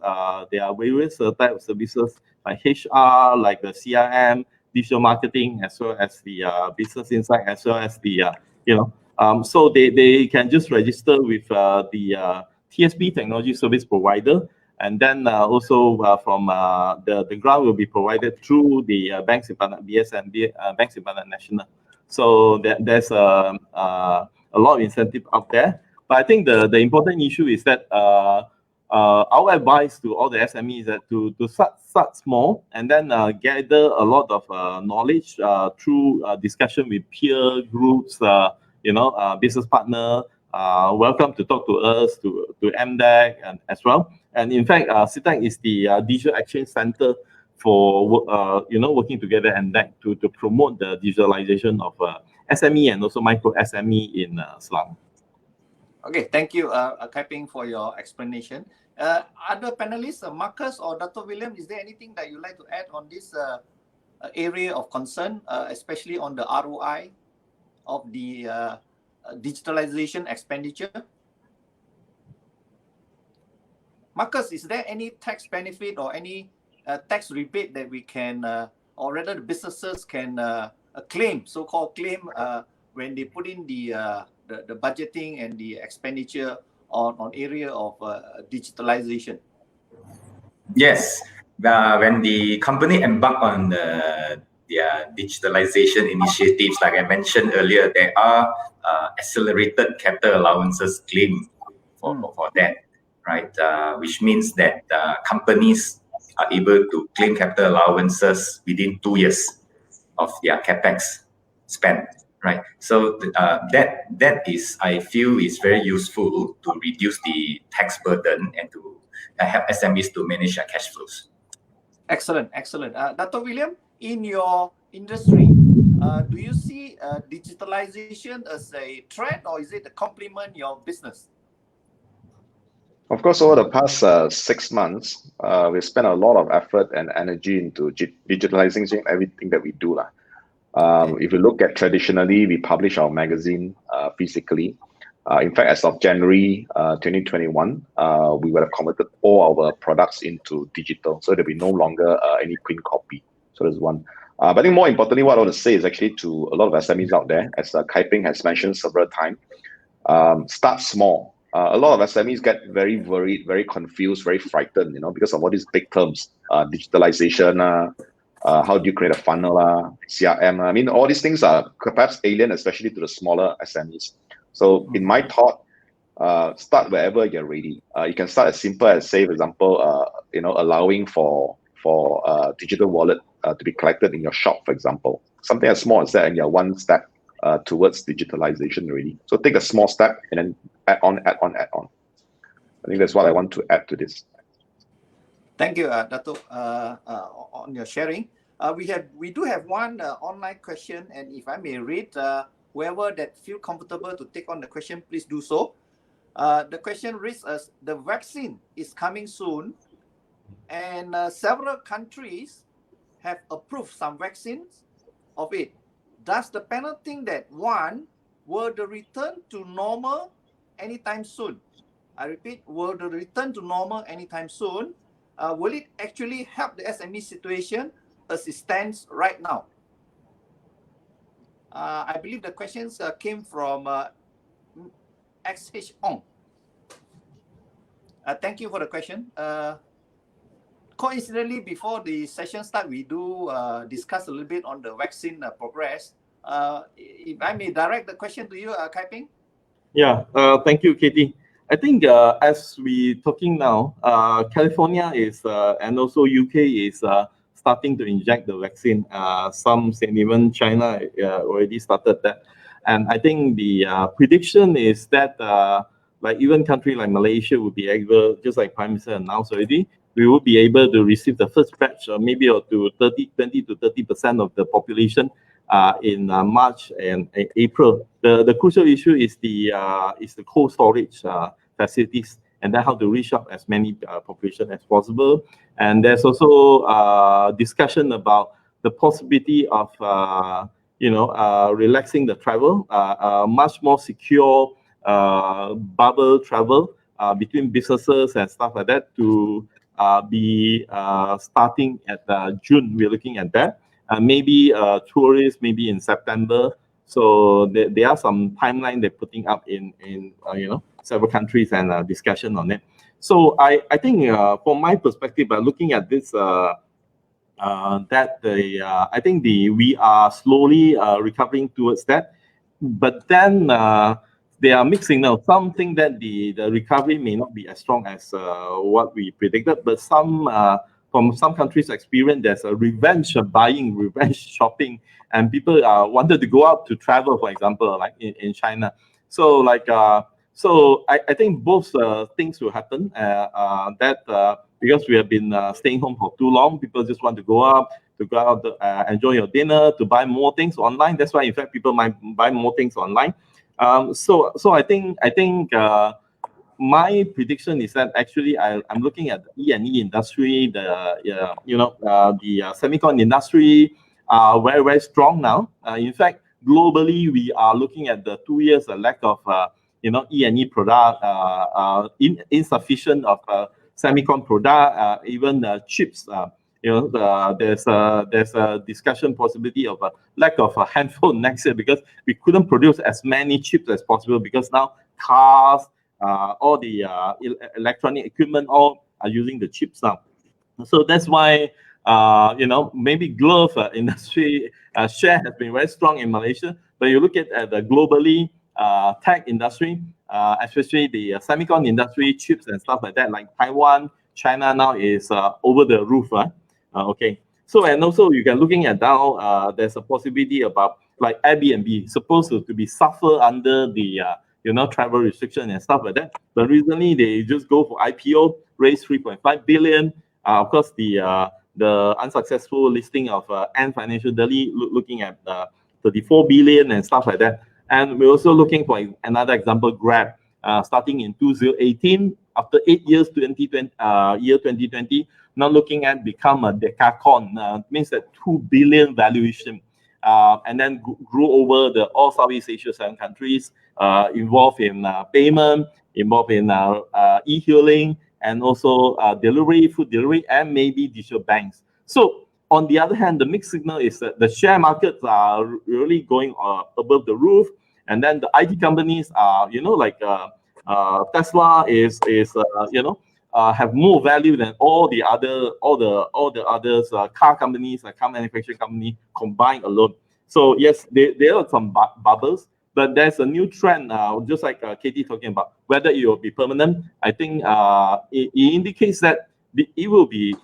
There are various types of services like HR, like the CRM, digital marketing, as well as the business insight, as well as the, so they can just register with the TSP technology service provider, and then also from the grant will be provided through the Bank Simpanan BSN, Bank Simpanan Nasional. So there's a lot of incentive out there. But I think the important issue is that our advice to all the SMEs is that to start small and then gather a lot of knowledge through discussion with peer groups, business partner. Welcome to talk to us, to MDEC and as well. And in fact, CITEC is the Digital Exchange Center for working together and that to promote the digitalization of SME and also micro SME in Selang. Okay, thank you, Kai Ping, for your explanation. Other panelists, Marcus or Dr. William, is there anything that you'd like to add on this area of concern, especially on the ROI of the digitalization expenditure? Marcus, is there any tax benefit or any tax rebate that we can, or rather the businesses can claim, so-called claim, when they put in the budgeting and the expenditure on area of digitalization? Yes, when the company embark on their digitalization initiatives, like I mentioned earlier, there are accelerated capital allowances claim for that, right? Which means that companies are able to claim capital allowances within 2 years of their capex spend, right? So that is, I feel, is very useful to reduce the tax burden and to help SMEs to manage their cash flows. Excellent, excellent. Dr. William, in your industry, do you see digitalization as a threat or is it a complement your business? Of course, over the past 6 months, we've spent a lot of effort and energy into digitalizing everything that we do. If you look at traditionally, we publish our magazine physically. In fact, as of January 2021, we would have converted all our products into digital, so there'll be no longer any print copy. So there's one. But I think more importantly, what I want to say is actually to a lot of SMEs out there, as Kai Ping has mentioned several times, start small. A lot of SMEs get very worried, very confused, very frightened, because of all these big terms, digitalization, how do you create a funnel, CRM? I mean, all these things are perhaps alien, especially to the smaller SMEs. So in my thought, start wherever you're ready. You can start as simple as, say, for example, allowing for digital wallet to be collected in your shop, for example. Something as small as that, and you're one step towards digitalization already. So take a small step and then add on. I think that's what I want to add to this. Thank you, Dato, on your sharing. We do have one online question, and if I may read, whoever that feel comfortable to take on the question, please do so. The question reads as, the vaccine is coming soon, and several countries have approved some vaccines of it. Does the panel think that, one, will the return to normal anytime soon? I repeat, will the return to normal anytime soon? Will it actually help the SME situation as it stands right now? I believe the questions came from XH Ong. Thank you for the question. Coincidentally, before the session start, we do discuss a little bit on the vaccine progress. If I may direct the question to you, Kai Ping. Yeah, thank you, Katie. I think as we talking now, California is and also UK is starting to inject the vaccine. Some say even China already started that. And I think the prediction is that like even country like Malaysia would be able, just like Prime Minister announced already, we will be able to receive the first batch, maybe to 20 to 30% of the population in March and April. The crucial issue is the cold storage facilities, and then how to reach out as many population as possible. And there's also discussion about the possibility of relaxing the travel, much more secure bubble travel between businesses and stuff like that to be starting at June. We're looking at that. Maybe tourists, maybe in September. So there are some timeline they're putting up in several countries and discussion on it. So I think from my perspective, by looking at this, I think we are slowly recovering towards that. But then there are mixed signals. Some think that the recovery may not be as strong as what we predicted, but some from some countries' experience, there's a revenge buying, revenge shopping, and people wanted to go out to travel, for example, like in China. So I think both things will happen. Because we have been staying home for too long, people just want to go out to enjoy your dinner, to buy more things online. That's why, in fact, people might buy more things online. So I think my prediction is that actually I'm looking at the E&E industry, the semicon industry are very, very strong now. In fact, globally, we are looking at the 2 years a lack of E&E product, insufficient of semicon product, even chips. There's a discussion possibility of a lack of a handphone next year because we couldn't produce as many chips as possible because now cars, all the electronic equipment, all are using the chips now. So that's why maybe glove industry share has been very strong in Malaysia. But you look at the globally tech industry, especially the semicon industry, chips and stuff like that, like Taiwan, China now is over the roof. Okay. So, and also you can looking at now, there's a possibility about like Airbnb supposed to be suffer under the travel restriction and stuff like that. But recently they just go for IPO, raise 3.5 billion. Of course, the unsuccessful listing of Ant Financial Delhi looking at 34 billion and stuff like that. And we're also looking for another example, Grab, starting in 2018, after 8 years, year 2020, now looking at become a decacorn, means that 2 billion valuation, and then grew over all Southeast Asia 7 countries, involved in payment, involved in e-hailing, and also delivery, food delivery, and maybe digital banks. So on the other hand, the mixed signal is that the share markets are really going above the roof, and then the IT companies are, Tesla is have more value than all the others car companies, car manufacturing company combined alone. So yes, there are some bubbles, but there's a new trend, just like Katie talking about whether it will be permanent. I think it indicates that it will be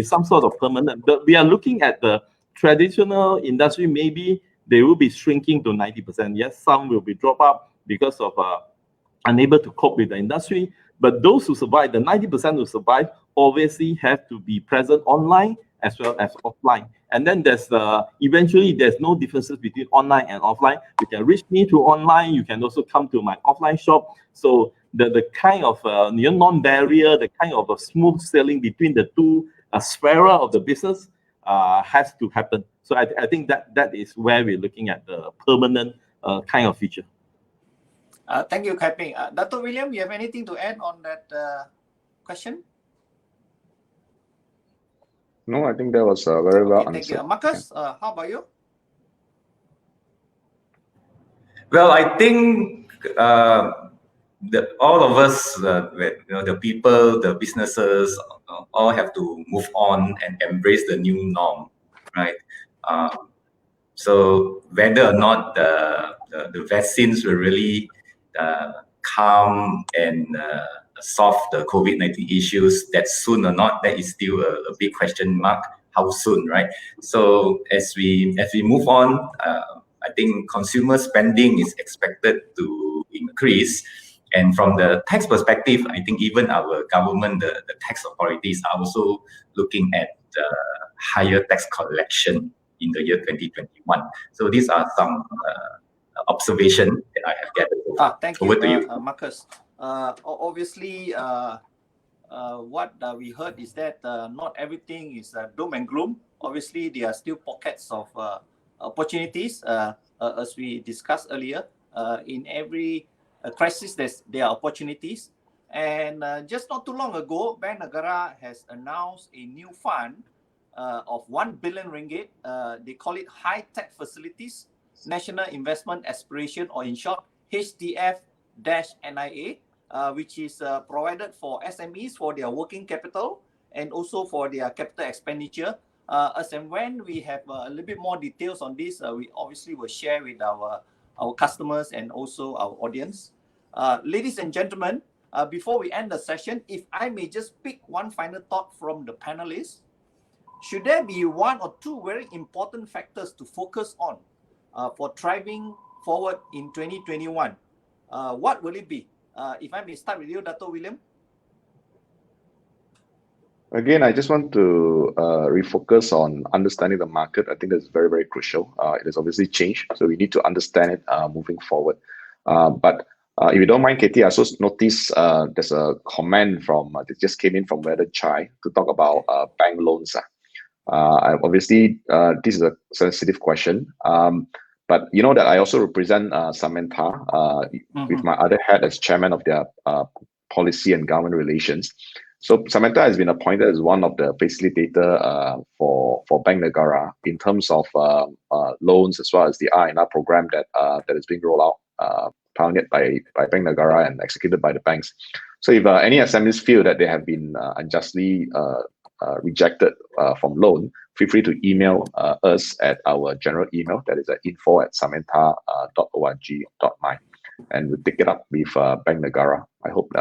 some sort of permanent. But we are looking at the traditional industry. Maybe they will be shrinking to 90%. Yes, some will be drop out because of unable to cope with the industry. But those who survive, the 90% who survive, obviously have to be present online as well as offline. And then there's eventually there's no differences between online and offline. You can reach me through online. You can also come to my offline shop. So the kind of non-barrier, the kind of a smooth sailing between the two sphere of the business has to happen. So I think that is where we're looking at the permanent kind of feature. Thank you, Kai Ping. Dr. William, you have anything to add on that question? No, I think that was very well answered. Thank you. Marcus, how about you? Well, I think all of us, the people, the businesses, all have to move on and embrace the new norm, right? So whether or not the vaccines will really calm and solve the COVID-19 issues that soon or not, that is still a big question mark. How soon, right? So as we move on, I think consumer spending is expected to increase. And from the tax perspective, I think even our government, the tax authorities are also looking at higher tax collection in the year 2021. So these are some observations that I have gathered. Thank you, over to you, Marcus. Obviously, what we heard is that not everything is doom and gloom. Obviously, there are still pockets of opportunities, as we discussed earlier. In every crisis, there are opportunities. And just not too long ago, Bank Negara has announced a new fund of 1 billion ringgit. They call it High Tech Facilities National Investment Aspiration, or in short, HTF-NIA, which is provided for SMEs for their working capital and also for their capital expenditure. As and when we have a little bit more details on this, we obviously will share with our customers and also our audience. Ladies and gentlemen, before we end the session, if I may just pick one final thought from the panelists, should there be one or two very important factors to focus on for thriving forward in 2021? What will it be? If I may start with you, Dato' William. Again, I just want to refocus on understanding the market. I think that's very, very crucial. It has obviously changed, so we need to understand it moving forward. But if you don't mind, Katie, I also noticed there's a comment from that just came in from Weather Chai to talk about bank loans. Obviously, this is a sensitive question. But you know that I also represent Samantha with my other hat as chairman of their policy and government relations. So Samantha has been appointed as one of the facilitator for Bank Negara in terms of loans, as well as the R&R program that is being rolled out, pioneered by Bank Negara and executed by the banks. So if any SMEs feel that they have been unjustly rejected from loan, feel free to email us at our general email, that is at info@samantha.org.my, and we'll take it up with Bank Negara. I hope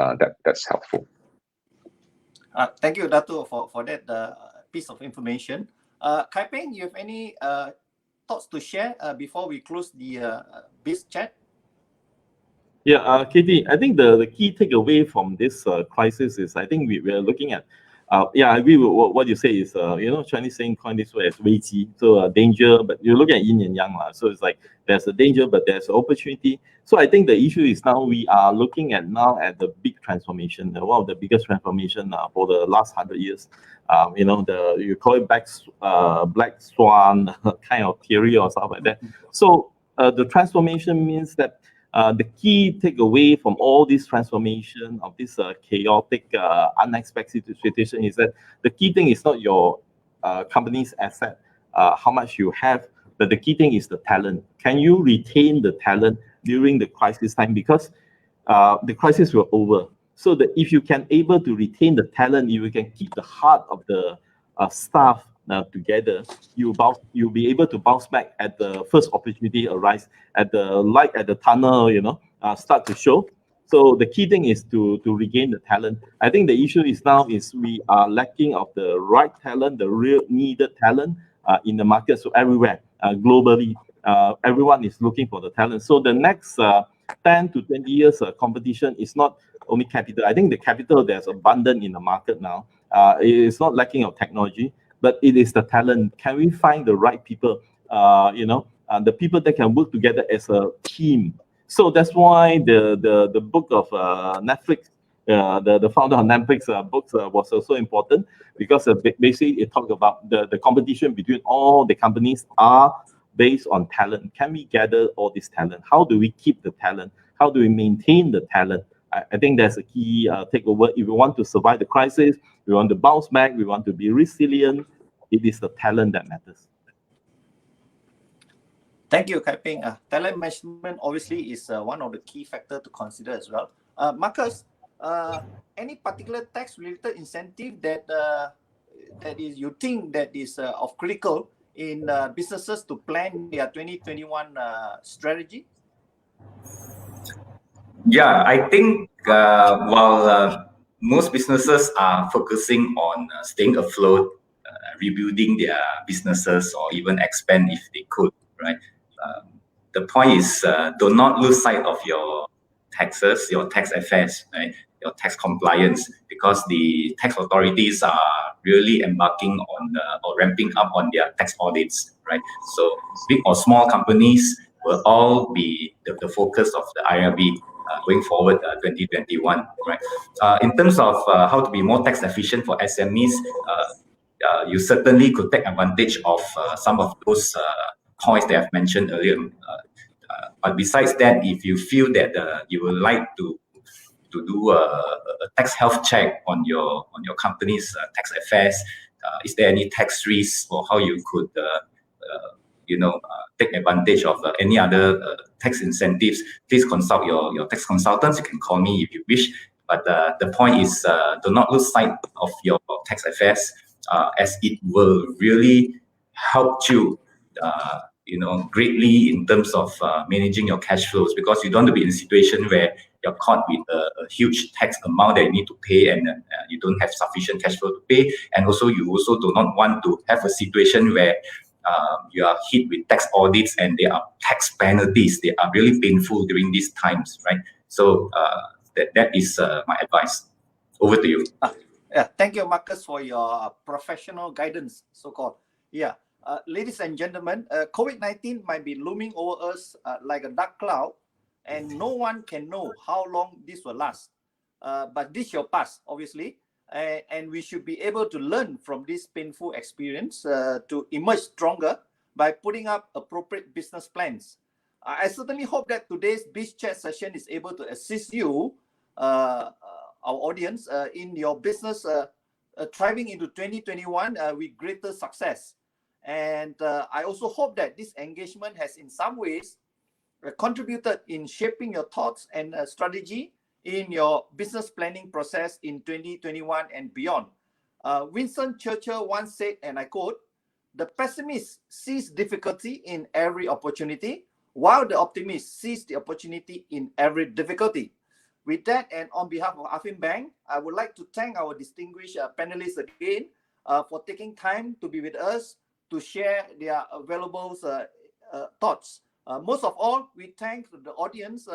that's helpful. Thank you, Dato', for that piece of information. Kai Peng, you have any thoughts to share before we close the BizChat? Yeah, Katie, I think the key takeaway from this crisis is, I think we are looking at, yeah, I agree with what you say is, Chinese saying coin this way as 危机, so danger, but you look at yin and yang, so it's like there's a danger, but there's opportunity. So I think the issue is now we are looking at the big transformation, one of the biggest transformation for the last 100 years. You call it black swan kind of theory or stuff like that. So the transformation means that the key takeaway from all this transformation of this chaotic, unexpected situation is that the key thing is not your company's asset, how much you have, but the key thing is the talent. Can you retain the talent during the crisis time? Because the crisis will over. So that if you can able to retain the talent, if you can keep the heart of the staff together, you'll be able to bounce back at the first opportunity arise, at the light at the tunnel, start to show. So the key thing is to regain the talent. I think the issue is now we are lacking of the right talent, the real needed talent in the market. So everywhere, globally, everyone is looking for the talent. So the next 10 to 20 years competition is not only capital. I think the capital, there's abundant in the market now. It is not lacking of technology, but it is the talent. Can we find the right people, the people that can work together as a team? So that's why the book of Netflix, the founder of Netflix books was also important, because basically it talked about the competition between all the companies are based on talent. Can we gather all this talent? How do we keep the talent? How do we maintain the talent? I think that's a key takeover. If we want to survive the crisis, we want to bounce back, we want to be resilient, it is the talent that matters. Thank you, Kai Peng. Talent management obviously is one of the key factors to consider as well. Marcus, any particular tax-related incentive that is you think that is of critical in businesses to plan their 2021 strategy? Yeah, I think while most businesses are focusing on staying afloat, rebuilding their businesses, or even expand if they could, right? The point is, do not lose sight of your taxes, your tax affairs, right? Your tax compliance, because the tax authorities are really embarking on or ramping up on their tax audits, right? So big or small companies will all be the focus of the IRB going forward 2021, right? In terms of how to be more tax efficient for SMEs, you certainly could take advantage of some of those points that I've mentioned earlier. But besides that, if you feel that you would like to do a tax health check on your company's tax affairs, is there any tax risks, or how you could take advantage of any other tax incentives, please consult your tax consultants. You can call me if you wish. But the point is, do not lose sight of your tax affairs, as it will really help you, greatly in terms of managing your cash flows, because you don't want to be in a situation where you're caught with a huge tax amount that you need to pay, and you don't have sufficient cash flow to pay. And also, you also do not want to have a situation where you are hit with tax audits and there are tax penalties. They are really painful during these times, right? So that is my advice. Over to you. Yeah, thank you, Marcus, for your professional guidance, so-called. Yeah, ladies and gentlemen, COVID-19 might be looming over us like a dark cloud, and no one can know how long this will last. But this shall pass, obviously, and we should be able to learn from this painful experience to emerge stronger by putting up appropriate business plans. I certainly hope that today's BizChat session is able to assist you, our audience, in your business thriving into 2021 with greater success. And I also hope that this engagement has in some ways contributed in shaping your thoughts and strategy in your business planning process in 2021 and beyond. Winston Churchill once said, and I quote, "The pessimist sees difficulty in every opportunity, while the optimist sees the opportunity in every difficulty." With that, and on behalf of Affin Bank, I would like to thank our distinguished panelists again for taking time to be with us to share their valuable thoughts. Most of all, we thank the audience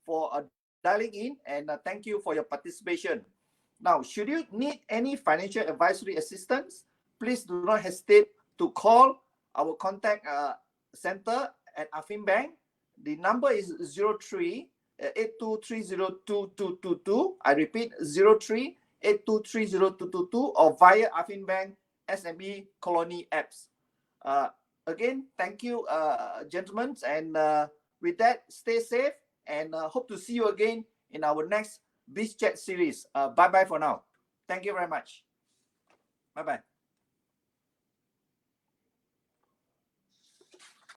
for dialing in, and thank you for your participation. Now, should you need any financial advisory assistance, please do not hesitate to call our contact center at Affin Bank. The number is 03-8230-2222. I repeat, 03-8230-2222, or via Affin Bank SME Colony apps. Again, thank you, gentlemen. And with that, stay safe, and hope to see you again in our next BizChat series. Bye-bye for now. Thank you very much. Bye-bye.